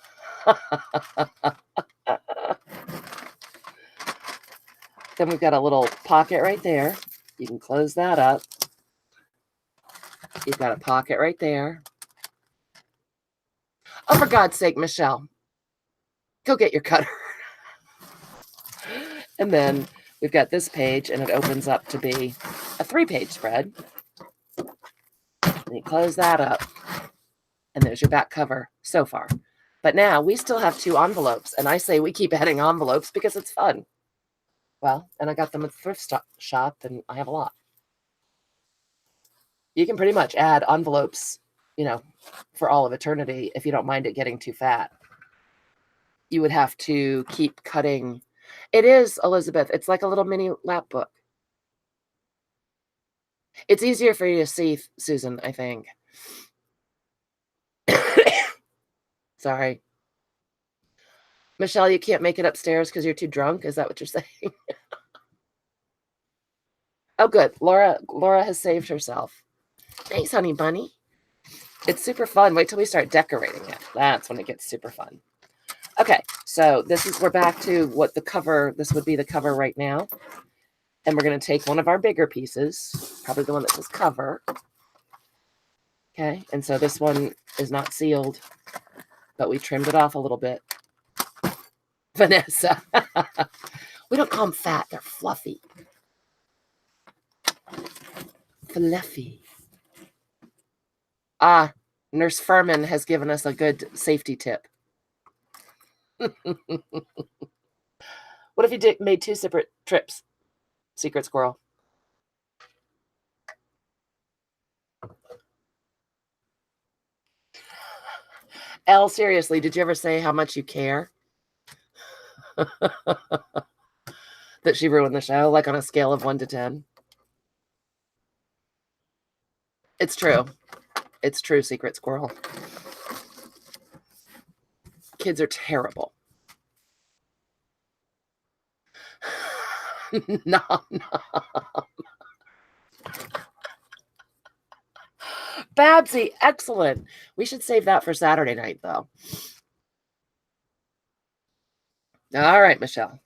Then we've got a little pocket right there. You can close that up. You've got a pocket right there. Oh, for God's sake, Michelle, go get your cutter. And then we've got this page, and it opens up to be a 3-page spread. And you close that up, and there's your back cover so far. But now we still have 2 envelopes, and I say we keep adding envelopes because it's fun. Well, and I got them at the thrift shop, and I have a lot. You can pretty much add envelopes, for all of eternity if you don't mind it getting too fat. You would have to keep cutting. It is, Elizabeth. It's like a little mini lap book. It's easier for you to see, Susan, I think. Sorry. Michelle, you can't make it upstairs because you're too drunk? Is that what you're saying? Oh, good. Laura has saved herself. Thanks, honey bunny. It's super fun. Wait till we start decorating it. That's when it gets super fun. Okay, so we're back to what this would be the cover right now. And we're going to take one of our bigger pieces, probably the one that says cover. Okay, and so this one is not sealed, but we trimmed it off a little bit. Vanessa. We don't call them fat, they're fluffy. Fluffy. Nurse Furman has given us a good safety tip. What if you made 2 separate trips, Secret Squirrel? Elle, seriously, did you ever say how much you care? That she ruined the show, like on a scale of 1 to 10? It's true. It's true, Secret Squirrel. Kids are terrible. No. Babsy, excellent. We should save that for Saturday night, though. All right, Michelle.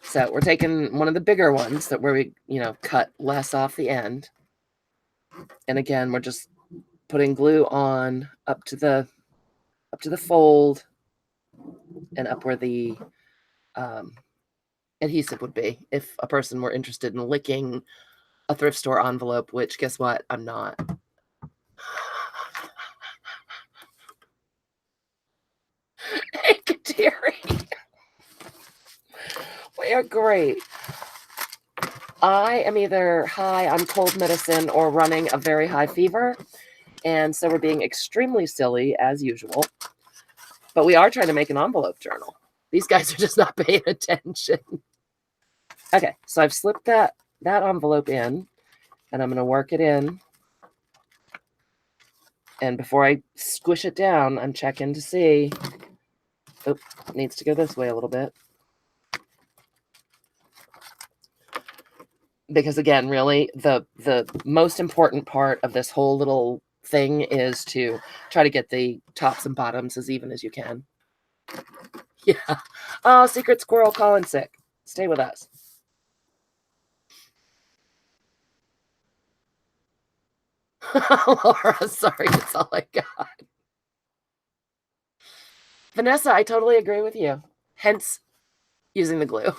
So we're taking one of the bigger ones where we, cut less off the end. And again, we're just putting glue on up to the fold and up where the adhesive would be if a person were interested in licking a thrift store envelope, which guess what? I'm not. Hey, Kateri. We are great. I am either high on cold medicine or running a very high fever. And so we're being extremely silly as usual. But we are trying to make an envelope journal. These guys are just not paying attention. Okay, so I've slipped that envelope in, and I'm going to work it in. And before I squish it down, I'm checking to see. Oh, it needs to go this way a little bit. Because again, really, the most important part of this whole little thing is to try to get the tops and bottoms as even as you can. Yeah. Oh, Secret Squirrel calling sick. Stay with us. Laura, sorry, that's all I got. Vanessa, I totally agree with you. Hence, using the glue.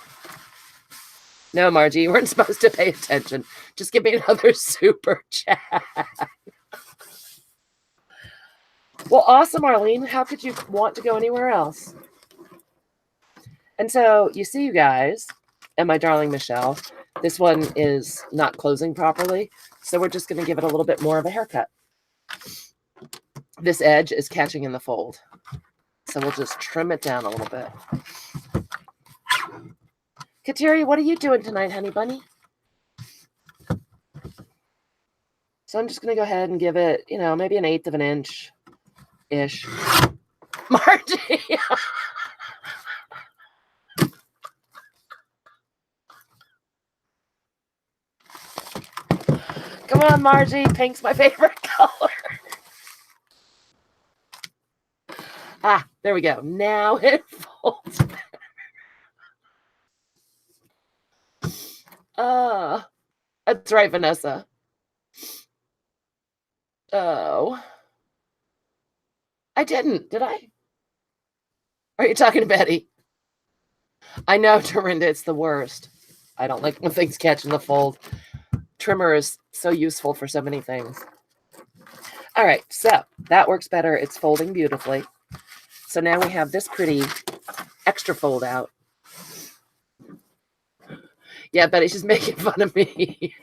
No, Margie, you weren't supposed to pay attention. Just give me another super chat. Well, awesome, Arlene. How could you want to go anywhere else? And so, you see, you guys, and my darling Michelle, this one is not closing properly, so we're just going to give it a little bit more of a haircut. This edge is catching in the fold, so we'll just trim it down a little bit. Kateri, what are you doing tonight, honey bunny? So I'm just going to go ahead and give it, maybe 1/8 of an inch-ish. Margie! Come on, Margie. Pink's my favorite color. There we go. Now it folds better. That's right, Vanessa. Oh. I didn't, did I? Are you talking to Betty? I know, Dorinda, it's the worst. I don't like when things catch in the fold. Trimmer is so useful for so many things. All right, so that works better. It's folding beautifully. So now we have this pretty extra fold out. Yeah, Betty, she's making fun of me.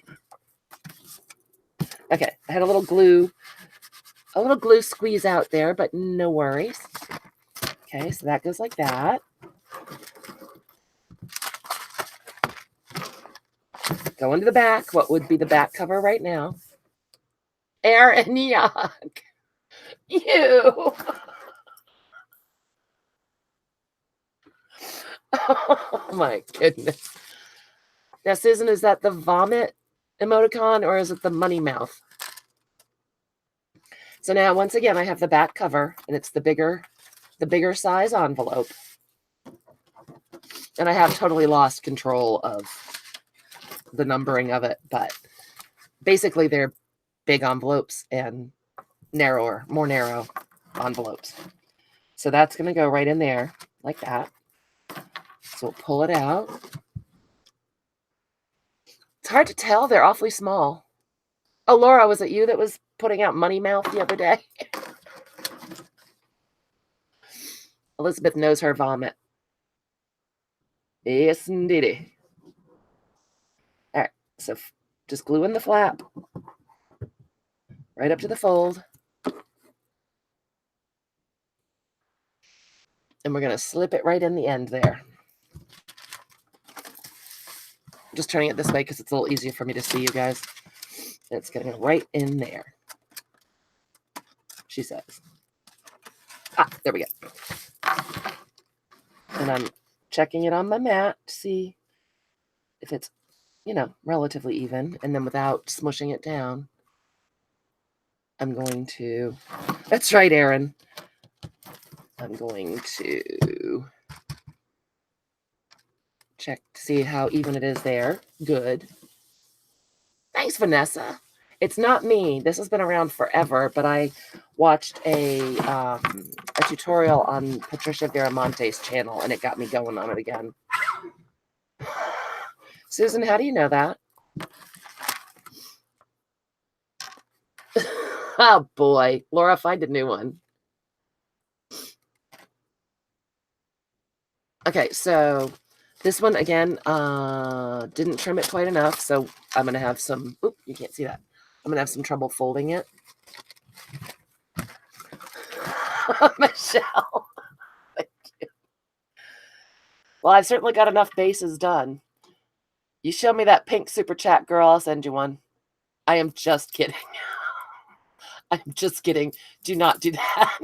Okay, I had a little glue squeeze out there, but no worries. Okay, so that goes like that. Go into the back. What would be the back cover right now? Air and yuck. Ew. Oh my goodness. Now, Susan, is that the vomit emoticon or is it the money mouth? So now, once again, I have the back cover, and it's the bigger size envelope. And I have totally lost control of the numbering of it, but basically they're big envelopes and more narrow envelopes. So that's going to go right in there like that. So we'll pull it out. It's hard to tell. They're awfully small. Oh, Laura, was it you that was putting out money mouth the other day? Elizabeth knows her vomit. Yes, indeedy. All right, so just glue in the flap right up to the fold. And we're going to slip it right in the end there. I'm just turning it this way because it's a little easier for me to see you guys. And it's going to go right in there, she says. There we go. And I'm checking it on my mat to see if it's, relatively even. And then without smushing it down, I'm going to, that's right, Aaron. I'm going to check to see how even it is there. Good. Thanks, Vanessa. It's not me. This has been around forever, but I watched a tutorial on Patricia Viramontes' channel, and it got me going on it again. Susan, how do you know that? Oh, boy. Laura, find a new one. Okay, so this one, again, didn't trim it quite enough, so I'm going to have some... Oop, you can't see that. I'm going to have some trouble folding it. Michelle. Thank you. Well, I've certainly got enough bases done. You show me that pink super chat, girl, I'll send you one. I am just kidding. I'm just kidding. Do not do that.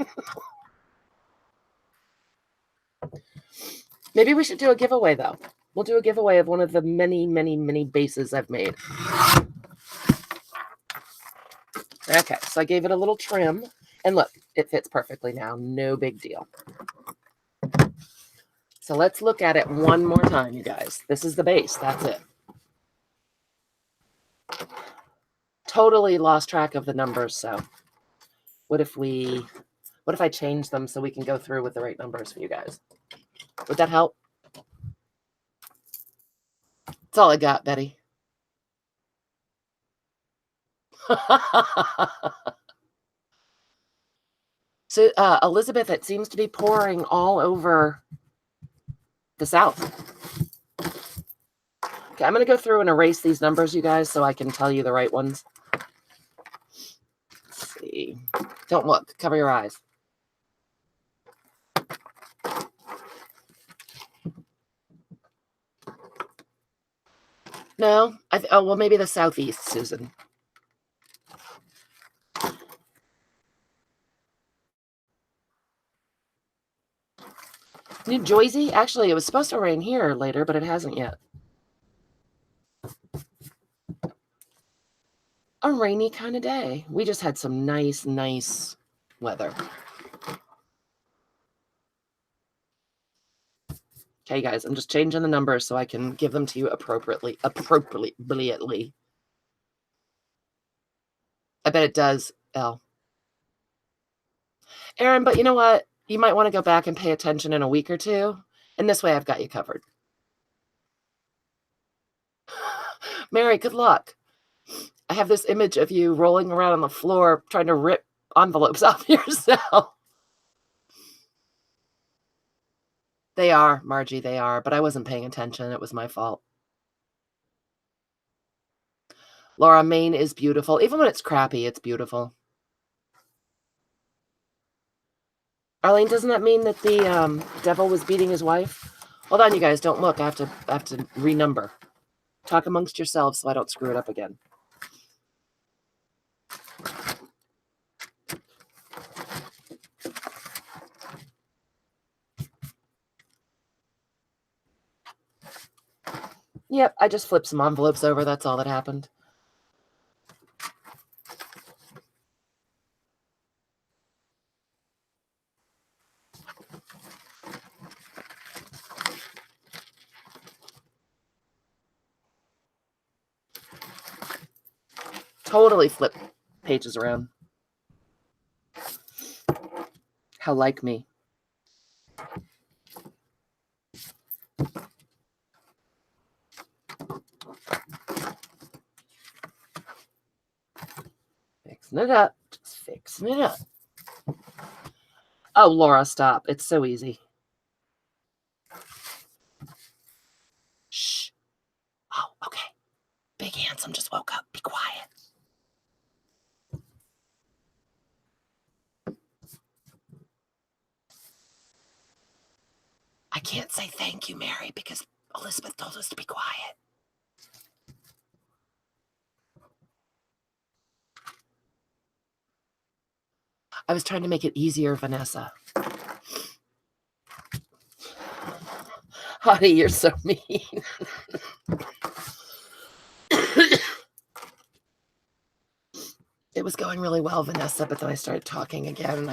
Maybe we should do a giveaway, though. We'll do a giveaway of one of the many, many, many bases I've made. Okay, so I gave it a little trim. And look, it fits perfectly now. No big deal. So let's look at it one more time, you guys. This is the base. That's it. Totally lost track of the numbers, so what if I change them so we can go through with the right numbers for you guys? Would that help? That's all I got, Betty. So, Elizabeth, it seems to be pouring all over the South. Okay, I'm going to go through and erase these numbers, you guys, so I can tell you the right ones. Let's see. Don't look. Cover your eyes. No? Well, maybe the Southeast, Susan. New Jersey? Actually, it was supposed to rain here later, but it hasn't yet. A rainy kind of day. We just had some nice, nice weather. Okay, guys, I'm just changing the numbers so I can give them to you appropriately. I bet it does, Elle. Aaron, but you know what? You might want to go back and pay attention in a week or two. And this way I've got you covered. Mary, good luck. I have this image of you rolling around on the floor trying to rip envelopes off yourself. They are, Margie, they are, but I wasn't paying attention. It was my fault. Laura, Maine is beautiful. Even when it's crappy, it's beautiful. Arlene, doesn't that mean that the devil was beating his wife? Hold on, you guys, don't look. I have to renumber. Talk amongst yourselves so I don't screw it up again. Yep, I just flipped some envelopes over. That's all that happened. Totally flip pages around. How like me. Fixing it up. Just fixing it up. Oh, Laura, stop. It's so easy. Shh. Oh, okay. Big Handsome just woke up. Be quiet. I can't say thank you, Mary, because Elizabeth told us to be quiet. I was trying to make it easier, Vanessa. Honey, you're so mean. It was going really well, Vanessa, but then I started talking again, and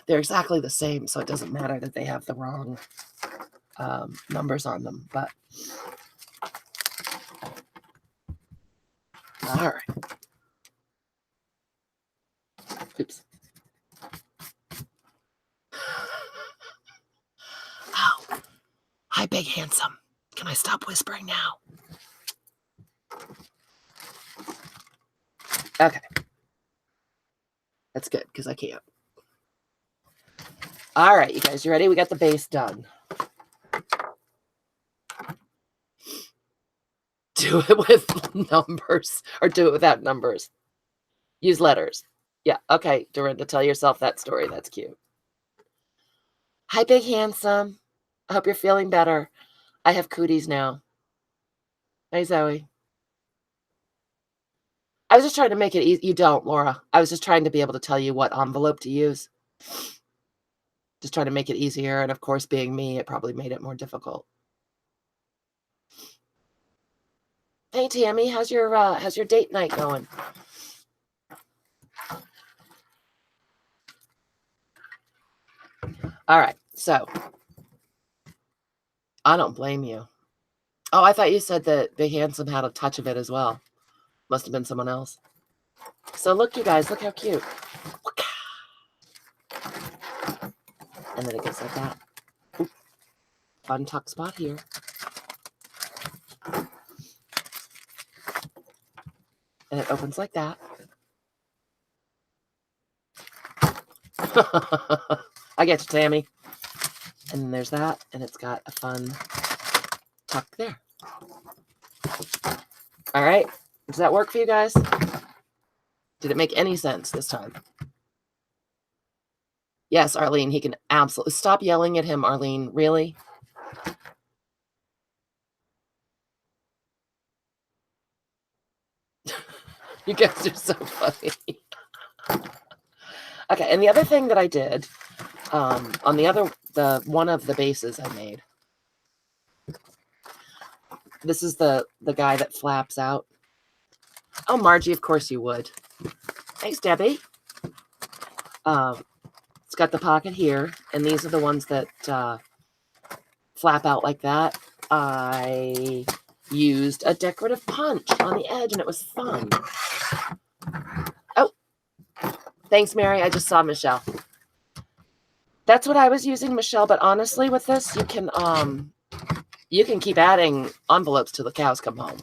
they're exactly the same, so it doesn't matter that they have the wrong numbers on them, but all right. Oops. Oh, hi, Big Handsome. Can I stop whispering now? Okay. That's good, because I can't. All right, you guys, you ready? We got the base done. Do it with numbers, or do it without numbers. Use letters. Yeah, okay, Dorinda, tell yourself that story. That's cute. Hi, Big Handsome. I hope you're feeling better. I have cooties now. Hi, Zoe. I was just trying to make it easy. You don't, Laura. I was just trying to be able to tell you what envelope to use. Just trying to make it easier. And of course, being me, it probably made it more difficult. Hey, Tammy, how's your date night going? All right, so I don't blame you. Oh, I thought you said that Big Handsome had a touch of it as well. Must have been someone else. So look, you guys, look how cute. And then it goes like that. Ooh, fun tuck spot here. And it opens like that. I get you, Tammy. And then there's that, and it's got a fun tuck there. All right. Does that work for you guys? Did it make any sense this time? Yes, Arlene, he can absolutely... Stop yelling at him, Arlene. Really? You guys are so funny. Okay, and the other thing that I did, on the one of the bases I made, this is the guy that flaps out. Oh, Margie, of course you would. Thanks, Debbie. It's got the pocket here, and these are the ones that flap out like that, I used a decorative punch on the edge, and it was fun. Oh, thanks, Mary. I just saw Michelle. That's what I was using, Michelle. But honestly, with this, you can keep adding envelopes till the cows come home.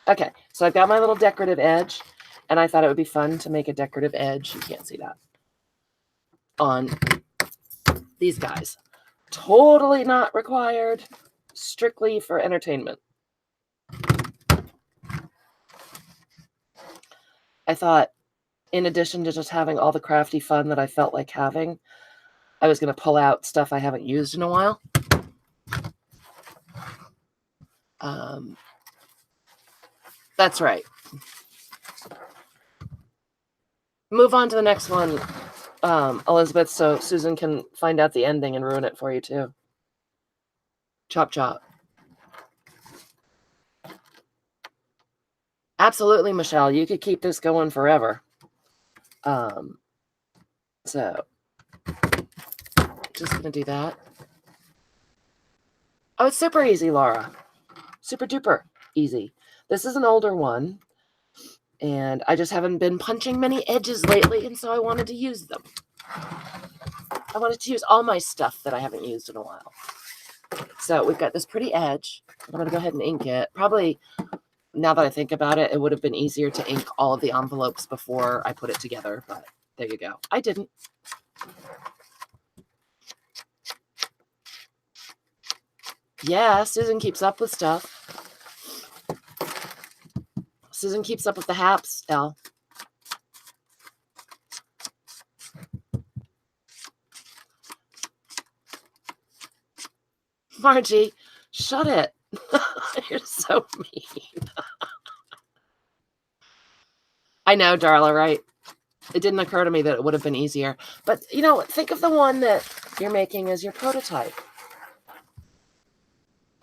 Okay, so I've got my little decorative edge, and I thought it would be fun to make a decorative edge. You can't see that on these guys. Totally not required, strictly for entertainment. I thought, in addition to just having all the crafty fun that I felt like having, I was going to pull out stuff I haven't used in a while. That's right. Move on to the next one, Elizabeth, so Susan can find out the ending and ruin it for you too. Chop, chop. Absolutely, Michelle. You could keep this going forever. So just gonna do that. Oh, it's super easy, Laura. Super duper easy. This is an older one, and I just haven't been punching many edges lately, and so I wanted to use them. I wanted to use all my stuff that I haven't used in a while. So we've got this pretty edge. I'm going to go ahead and ink it. Probably, now that I think about it, it would have been easier to ink all of the envelopes before I put it together, but there you go. I didn't. Yeah, Susan keeps up with stuff. Susan keeps up with the haps, Elle. Margie, shut it. You're so mean. I know, Darla, right? It didn't occur to me that it would have been easier. But, you know, think of the one that you're making as your prototype.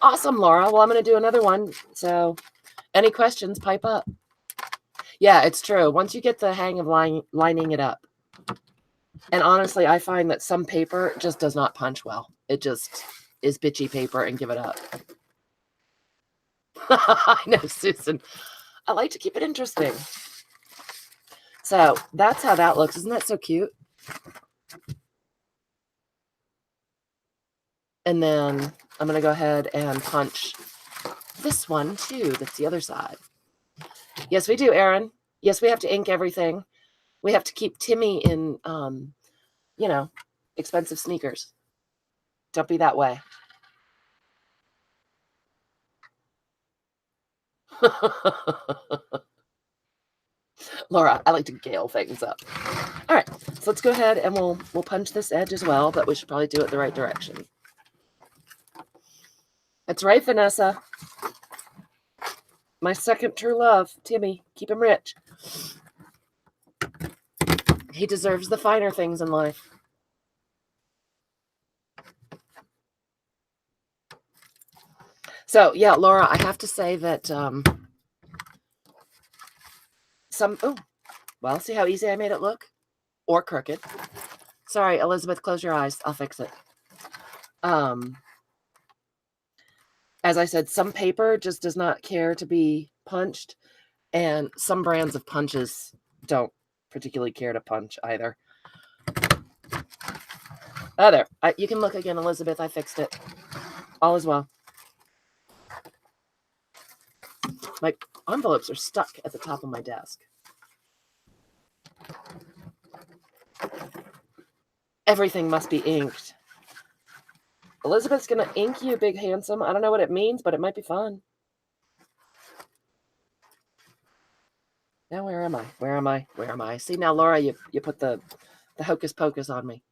Awesome, Laura. Well, I'm going to do another one. So any questions, pipe up. Yeah, it's true. Once you get the hang of lining it up. And honestly, I find that some paper just does not punch well. It just is bitchy paper and give it up. I know, Susan. I like to keep it interesting. So that's how that looks. Isn't that so cute? And then I'm going to go ahead and punch this one too. That's the other side. Yes, we do, Erin. Yes, we have to ink everything. We have to keep Timmy in, you know, expensive sneakers. Don't be that way. Laura, I like to gale things up. All right, so let's go ahead and we'll punch this edge as well, but we should probably do it the right direction. That's right, Vanessa. My second true love, Timmy. Keep him rich. He deserves the finer things in life. So, yeah, Laura, I have to say that well, see how easy I made it look? Or crooked. Sorry, Elizabeth, close your eyes. I'll fix it. As I said, some paper just does not care to be punched, and some brands of punches don't particularly care to punch either. Oh, there. You can look again, Elizabeth. I fixed it. All is well. My envelopes are stuck at the top of my desk. Everything must be inked. Elizabeth's going to ink you, big handsome. I don't know what it means, but it might be fun. Now, where am I? Where am I? Where am I? See, now, Laura, you put the hocus pocus on me.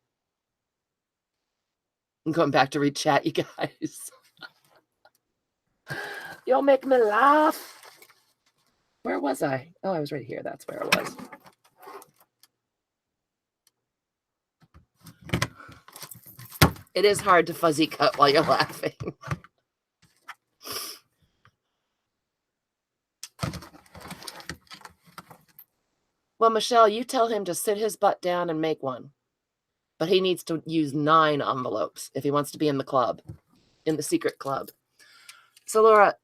I'm going back to read chat, you guys. You'll make me laugh. Where was I? Oh, I was right here. That's where I was. It is hard to fuzzy cut while you're laughing. Well, Michelle, you tell him to sit his butt down and make one. But he needs to use 9 envelopes if he wants to be in the club, in the secret club. So, Laura,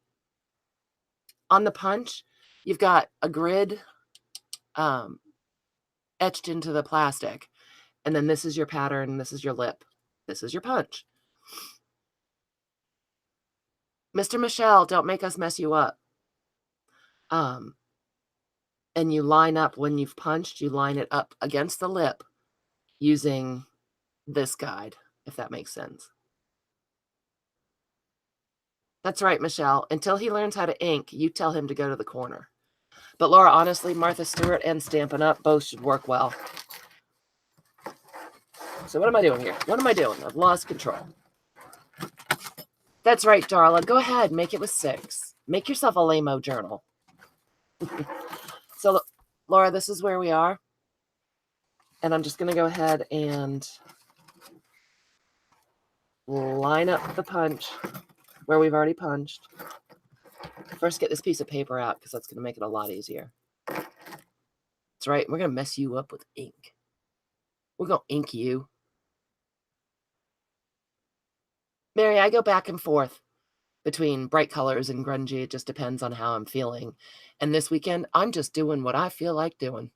on the punch, you've got a grid etched into the plastic. And then this is your pattern. This is your lip. This is your punch. Mr. Michelle, don't make us mess you up. And you line up when you've punched, you line it up against the lip using this guide, if that makes sense. That's right, Michelle. Until he learns how to ink, you tell him to go to the corner. But Laura, honestly, Martha Stewart and Stampin' Up! Both should work well. So what am I doing here? What am I doing? I've lost control. That's right, Darla. Go ahead. Make it with 6. Make yourself a lame-o journal. So, Laura, this is where we are. And I'm just going to go ahead and line up the punch where we've already punched. First, get this piece of paper out because that's going to make it a lot easier. That's right. We're going to mess you up with ink. We're going to ink you. Mary, I go back and forth between bright colors and grungy. It just depends on how I'm feeling. And this weekend, I'm just doing what I feel like doing.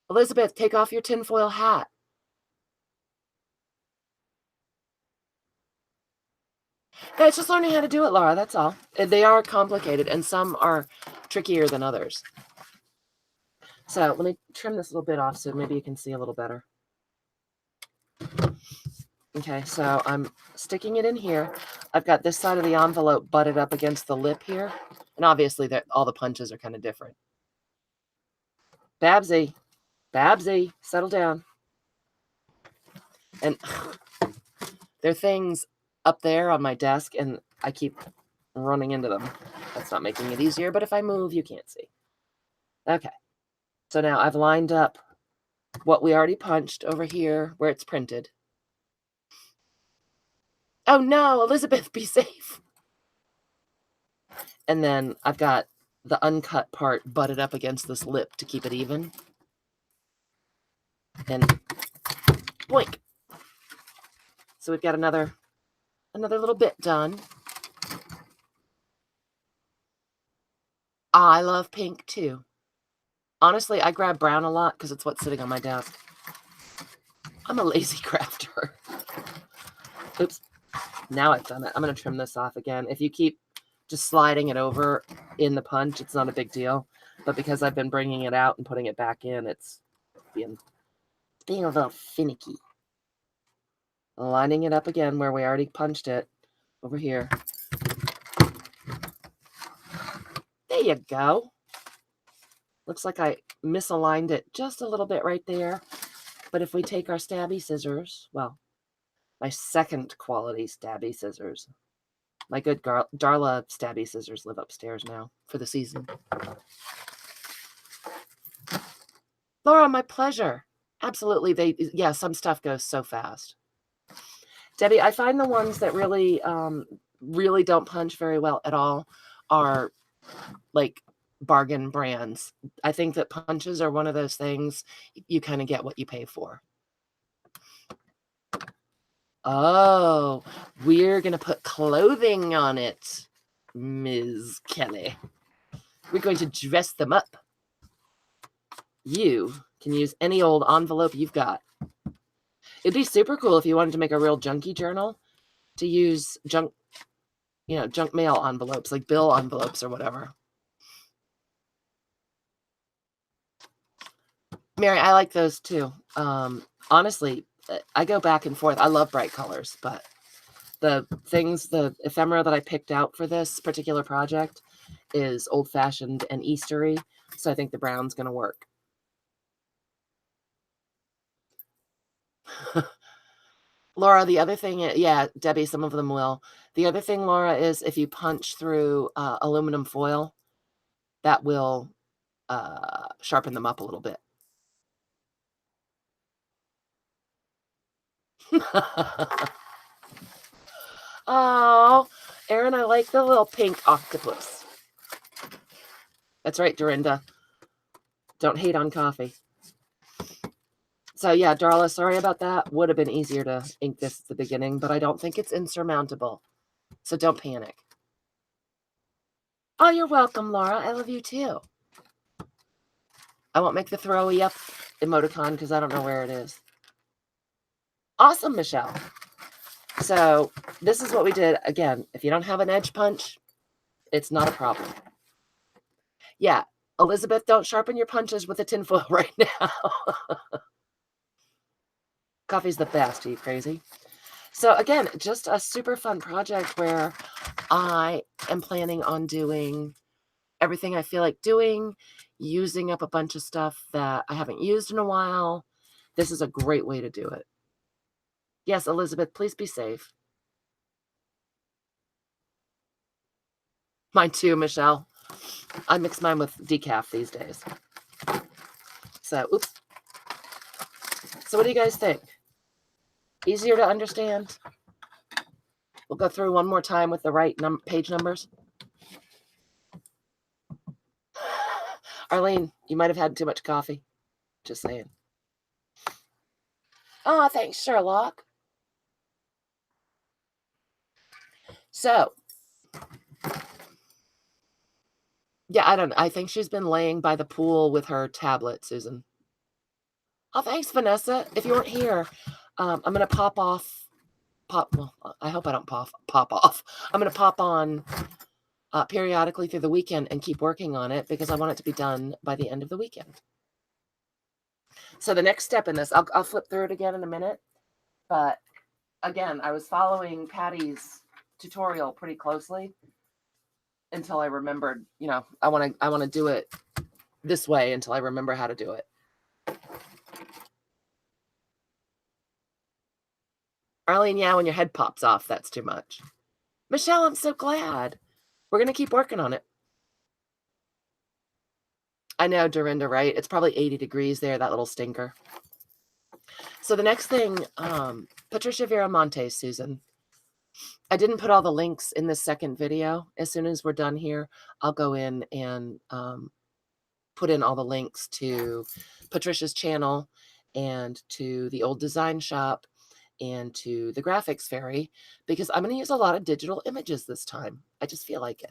Elizabeth, take off your tinfoil hat. Yeah, it's just learning how to do it, Laura. That's all. They are complicated, and some are trickier than others. So let me trim this a little bit off so maybe you can see a little better. Okay, so I'm sticking it in here. I've got this side of the envelope butted up against the lip here. And obviously, all the punches are kind of different. Babsy, settle down. And there are things up there on my desk, and I keep running into them. That's not making it easier, but if I move, you can't see. Okay. So now I've lined up what we already punched over here where it's printed. Oh no, Elizabeth, be safe. And then I've got the uncut part butted up against this lip to keep it even. And boink. So we've got another little bit done. I love pink too. Honestly, I grab brown a lot because it's what's sitting on my desk. I'm a lazy crafter. Oops. Now I've done it. I'm going to trim this off again. If you keep just sliding it over in the punch, it's not a big deal. But because I've been bringing it out and putting it back in, it's being a little finicky. Lining it up again where we already punched it over here. There you go. Looks like I misaligned it just a little bit right there. But if we take our stabby scissors, well, my second quality stabby scissors, my good Darla stabby scissors live upstairs now for the season. Laura, my pleasure. Absolutely. Some stuff goes so fast. Debbie, I find the ones that really, really don't punch very well at all are like bargain brands. I think that punches are one of those things you kind of get what you pay for. Oh, we're going to put clothing on it, Ms. Kelly. We're going to dress them up. You can use any old envelope you've got. It'd be super cool if you wanted to make a real junky journal to use junk mail envelopes, like bill envelopes or whatever. Mary, I like those too. Honestly, I go back and forth. I love bright colors, but the ephemera that I picked out for this particular project is old-fashioned and Eastery, so I think the brown's going to work. Laura, the other thing, yeah, Debbie, some of them will. The other thing, Laura, is if you punch through aluminum foil, that will sharpen them up a little bit. Oh, Erin, I like the little pink octopus. That's right, Dorinda. Don't hate on coffee. So yeah, Darla, sorry about that. Would have been easier to ink this at the beginning, but I don't think it's insurmountable. So don't panic. Oh, you're welcome, Laura. I love you too. I won't make the throwy up emoticon because I don't know where it is. Awesome, Michelle. So this is what we did. Again, if you don't have an edge punch, it's not a problem. Yeah, Elizabeth, don't sharpen your punches with a tinfoil right now. Coffee's the best. Are you crazy? So again, just a super fun project where I am planning on doing everything I feel like doing, using up a bunch of stuff that I haven't used in a while. This is a great way to do it. Yes, Elizabeth, please be safe. Mine too, Michelle. I mix mine with decaf these days. So, oops. So what do you guys think? Easier to understand? We'll go through one more time with the right page numbers. Arlene, you might have had too much coffee. Just saying. Oh, thanks, Sherlock. So, yeah, I think she's been laying by the pool with her tablet, Susan. Oh, thanks, Vanessa. If you weren't here, I'm going to pop off. Well, I hope I don't pop off. I'm going to pop on periodically through the weekend and keep working on it because I want it to be done by the end of the weekend. So the next step in this, I'll flip through it again in a minute. But again, I was following Patty's tutorial pretty closely until I remembered, I want to do it this way until I remember how to do it. Arlene, yeah, when your head pops off, that's too much. Michelle, I'm so glad. We're going to keep working on it. I know, Dorinda, right? It's probably 80 degrees there, that little stinker. So the next thing, Patricia Viramontes, Susan. I didn't put all the links in this second video. As soon as we're done here, I'll go in and put in all the links to Patricia's channel and to the old design shop and to the graphics fairy, because I'm going to use a lot of digital images this time. I just feel like it.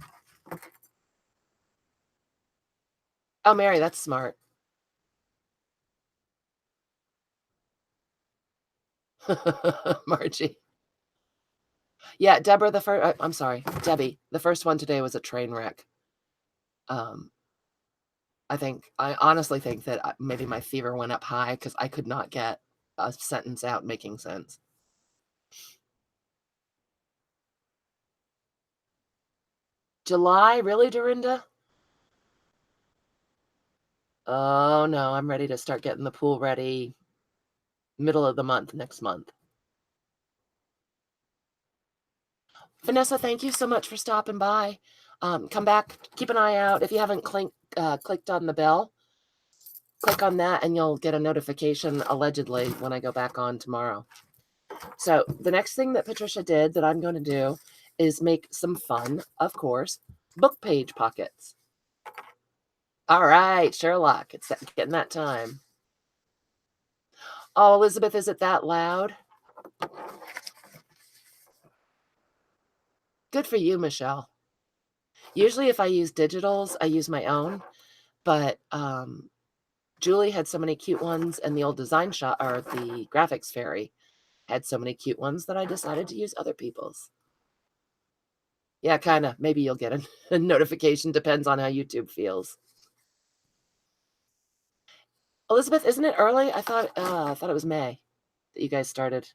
Oh, Mary, that's smart. Margie. Yeah, Deborah, I'm sorry, Debbie, the first one today was a train wreck. I honestly think that maybe my fever went up high because I could not get a sentence out making sense. July, really, Dorinda? Oh no, I'm ready to start getting the pool ready middle of the month next month. Vanessa, thank you so much for stopping by. Come back, keep an eye out. If you haven't clicked on the bell, click on that and you'll get a notification, allegedly, when I go back on tomorrow. So the next thing that Patricia did that I'm going to do is make some fun, of course, book page pockets. All right, Sherlock, it's getting that time. Oh, Elizabeth, is it that loud? Good for you, Michelle. Usually if I use digitals, I use my own, but Julie had so many cute ones and the old design shop, or the graphics fairy, had so many cute ones that I decided to use other people's. Yeah, kind of. Maybe you'll get a notification. Depends on how YouTube feels. Elizabeth, isn't it early? I thought it was May that you guys started.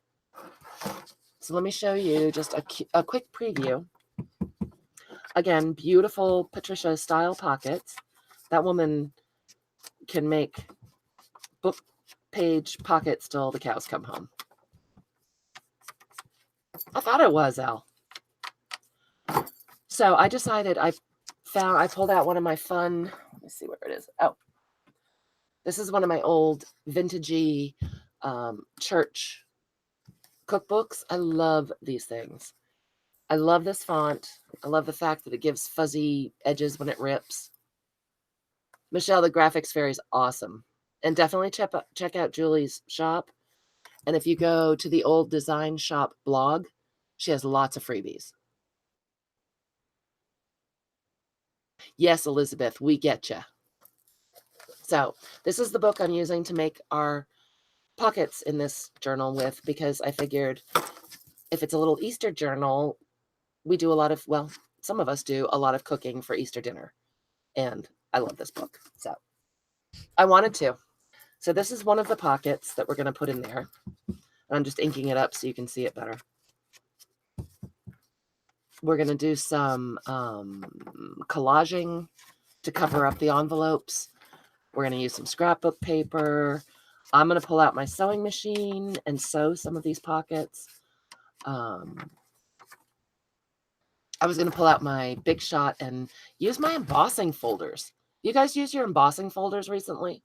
So let me show you just a quick preview. Again, beautiful Patricia style pockets. That woman can make book page pockets till the cows come home. I thought it was, Al. So I decided I pulled out one of my fun, let me see where it is. Oh, this is one of my old vintagey church cookbooks. I love these things. I love this font. I love the fact that it gives fuzzy edges when it rips. Michelle, the graphics fairy is awesome. And definitely check out Julie's shop. And if you go to the Old Design Shop blog, she has lots of freebies. Yes, Elizabeth, we get you. So this is the book I'm using to make our pockets in this journal with, because I figured if it's a little Easter journal, we do a lot of, well, some of us do a lot of cooking for Easter dinner. And I love this book. So I wanted to. So this is one of the pockets that we're going to put in there. I'm just inking it up so you can see it better. We're going to do some collaging to cover up the envelopes. We're going to use some scrapbook paper. I'm going to pull out my sewing machine and sew some of these pockets. I was going to pull out my Big Shot and use my embossing folders. You guys use your embossing folders recently?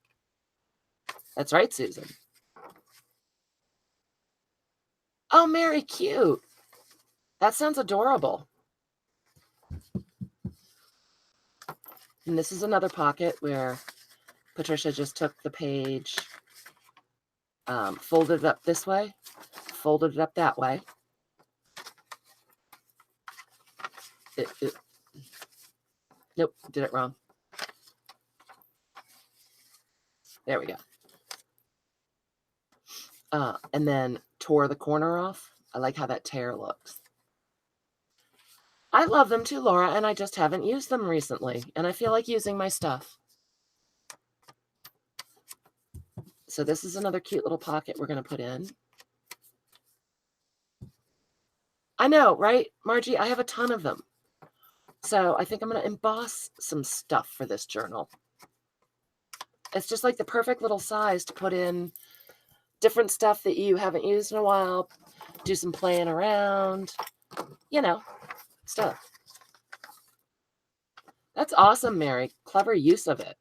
That's right, Susan. Oh, Mary, cute. That sounds adorable. And this is another pocket where Patricia just took the page, folded it up this way, folded it up that way. Nope, did it wrong. There we go. And then tore the corner off. I like how that tear looks. I love them too, Laura, and I just haven't used them recently, and I feel like using my stuff. So this is another cute little pocket we're going to put in. I know, right, Margie? I have a ton of them. So I think I'm going to emboss some stuff for this journal. It's just like the perfect little size to put in different stuff that you haven't used in a while, do some playing around, you know, stuff. That's awesome, Mary. Clever use of it.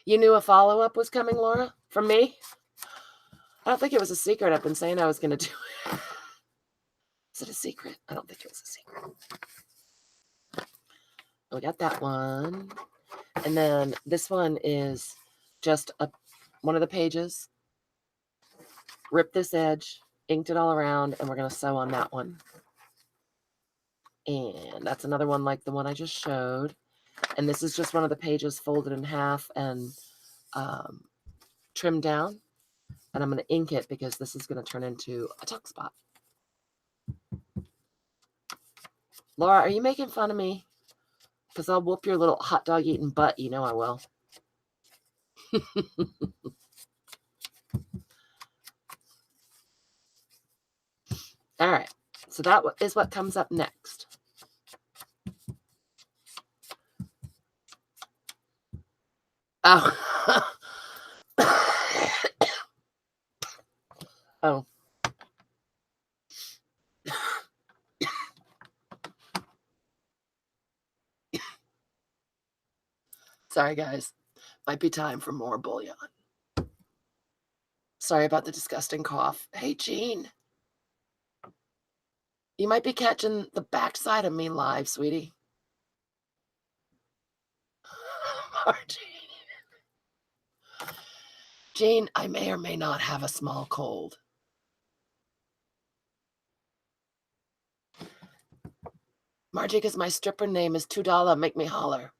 You knew a follow-up was coming, Laura, from me? I don't think it was a secret. I've been saying I was going to do it. Is it a secret? I don't think it was a secret. We got that one. And then this one is just one of the pages. Ripped this edge, inked it all around, and we're going to sew on that one. And that's another one like the one I just showed. And this is just one of the pages folded in half and trimmed down. And I'm going to ink it because this is going to turn into a tuck spot. Laura, are you making fun of me? Because I'll whoop your little hot dog eating butt. You know I will. All right. So that is what comes up next. Oh. Oh. Sorry, guys. Might be time for more bouillon. Sorry about the disgusting cough. Hey, Jean. You might be catching the backside of me live, sweetie. Margie. Jean, I may or may not have a small cold. Margie, because my stripper name is $2. Make me holler.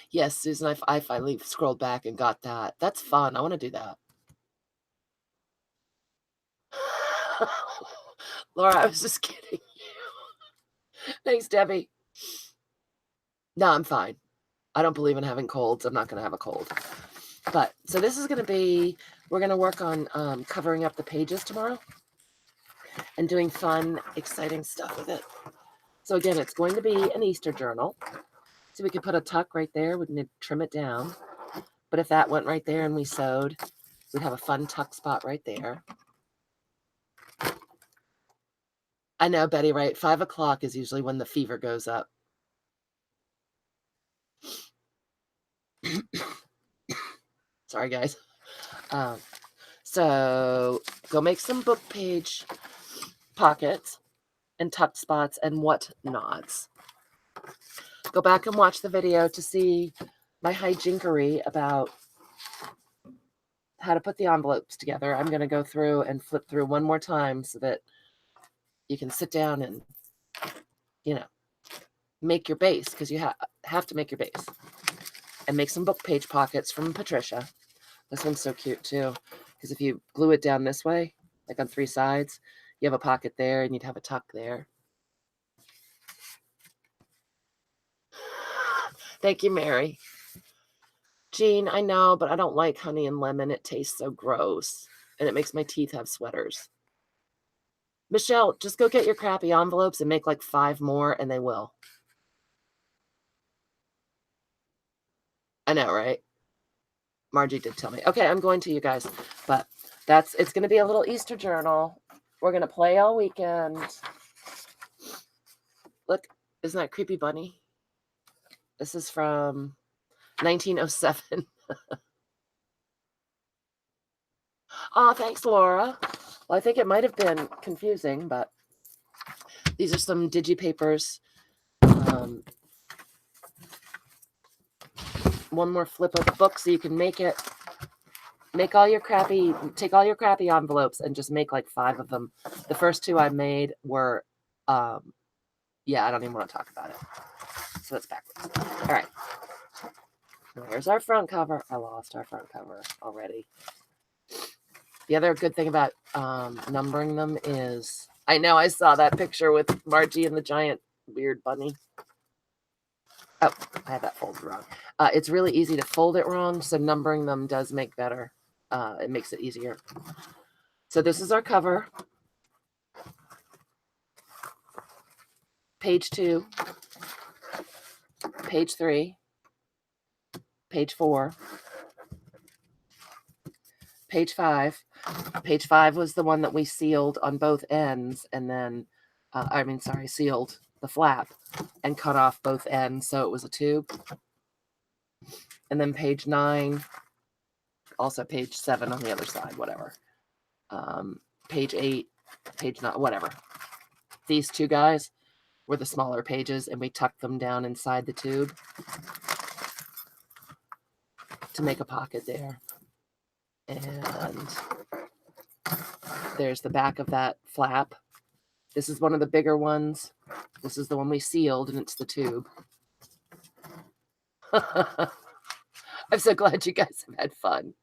Yes, Susan, I finally scrolled back and got that. That's fun. I want to do that. Laura, I was just kidding you. Thanks, Debbie. No, I'm fine. I don't believe in having colds. I'm not going to have a cold. But, so this is going to be, we're going to work on covering up the pages tomorrow and doing fun, exciting stuff with it. So again, it's going to be an Easter journal. So we could put a tuck right there. We can trim it down. But if that went right there and we sewed, we'd have a fun tuck spot right there. I know, Betty, right? 5 o'clock is usually when the fever goes up. Sorry, guys. So go make some book page pockets and tuck spots and whatnots. Go back and watch the video to see my hijinkery about how to put the envelopes together. I'm going to go through and flip through one more time so that you can sit down and, you know, make your base, because you have to make your base. And make some book page pockets from Patricia. This one's so cute too, because if you glue it down this way, like on 3 sides, you have a pocket there and you'd have a tuck there. Thank you, Mary. Jean, I know, but I don't like honey and lemon. It tastes so gross, and it makes my teeth have sweaters. Michelle, just go get your crappy envelopes and make like 5 more, and they will. I know, right? Margie did tell me. Okay, I'm going to, you guys. But it's going to be a little Easter journal. We're going to play all weekend. Look, isn't that creepy bunny? This is from 1907. Oh, thanks, Laura. Well, I think it might have been confusing, but these are some digipapers. One more flip of the book so you can take all your crappy envelopes and just make like 5 of them. The first 2 I made were, yeah, I don't even want to talk about it. So that's backwards. All right. There's our front cover. I lost our front cover already. The other good thing about numbering them is, I know I saw that picture with Margie and the giant weird bunny. Oh, I had that folded wrong. It's really easy to fold it wrong, so numbering them does make better. It makes it easier. So this is our cover. Page 2, page 3, page 4, page 5. Page 5 was the one that we sealed on both ends, and then, sealed the flap and cut off both ends so it was a tube. And then page 9, also page 7 on the other side, whatever. Page 8, page 9, whatever. These 2 guys were the smaller pages, and we tucked them down inside the tube to make a pocket there. And there's the back of that flap. This is one of the bigger ones. This is the one we sealed, and it's the tube. I'm so glad you guys have had fun.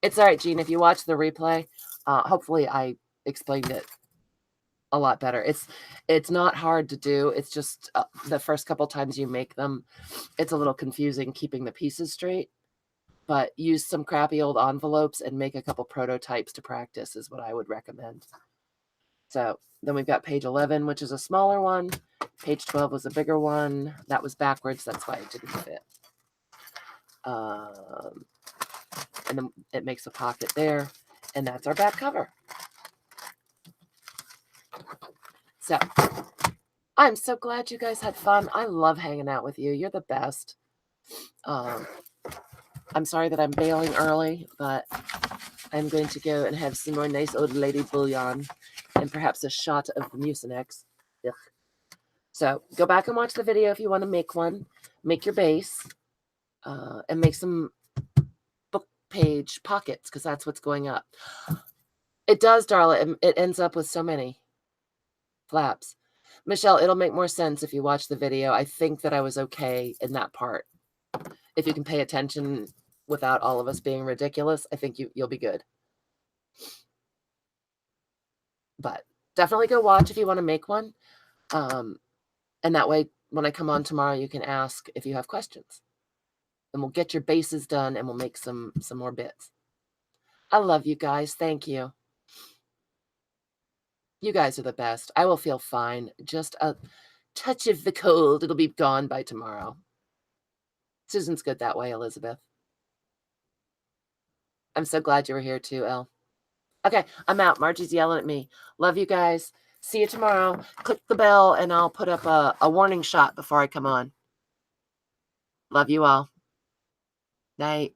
It's all right, Jean. If you watch the replay, hopefully I explained it a lot better. It's not hard to do. It's just the first couple times you make them, it's a little confusing keeping the pieces straight. But use some crappy old envelopes and make a couple prototypes to practice is what I would recommend. So then we've got page 11, which is a smaller one. Page 12 was a bigger one. That was backwards. That's why it didn't fit. And then it makes a pocket there. And that's our back cover. So I'm so glad you guys had fun. I love hanging out with you. You're the best. I'm sorry that I'm bailing early, but I'm going to go and have some more nice old lady bouillon and perhaps a shot of the Mucinex. Ugh. So go back and watch the video if you want to make one. Make your base and make some book page pockets, because that's what's going up. It does, darling. It ends up with so many flaps. Michelle, it'll make more sense if you watch the video. I think that I was okay in that part. If you can pay attention without all of us being ridiculous, I think you'll be good. But definitely go watch if you want to make one. And that way, when I come on tomorrow, you can ask if you have questions. And we'll get your bases done, and we'll make some more bits. I love you guys. Thank you. You guys are the best. I will feel fine. Just a touch of the cold. It'll be gone by tomorrow. Susan's good that way, Elizabeth. I'm so glad you were here too, Elle. Okay, I'm out. Margie's yelling at me. Love you guys. See you tomorrow. Click the bell, and I'll put up a warning shot before I come on. Love you all. Night.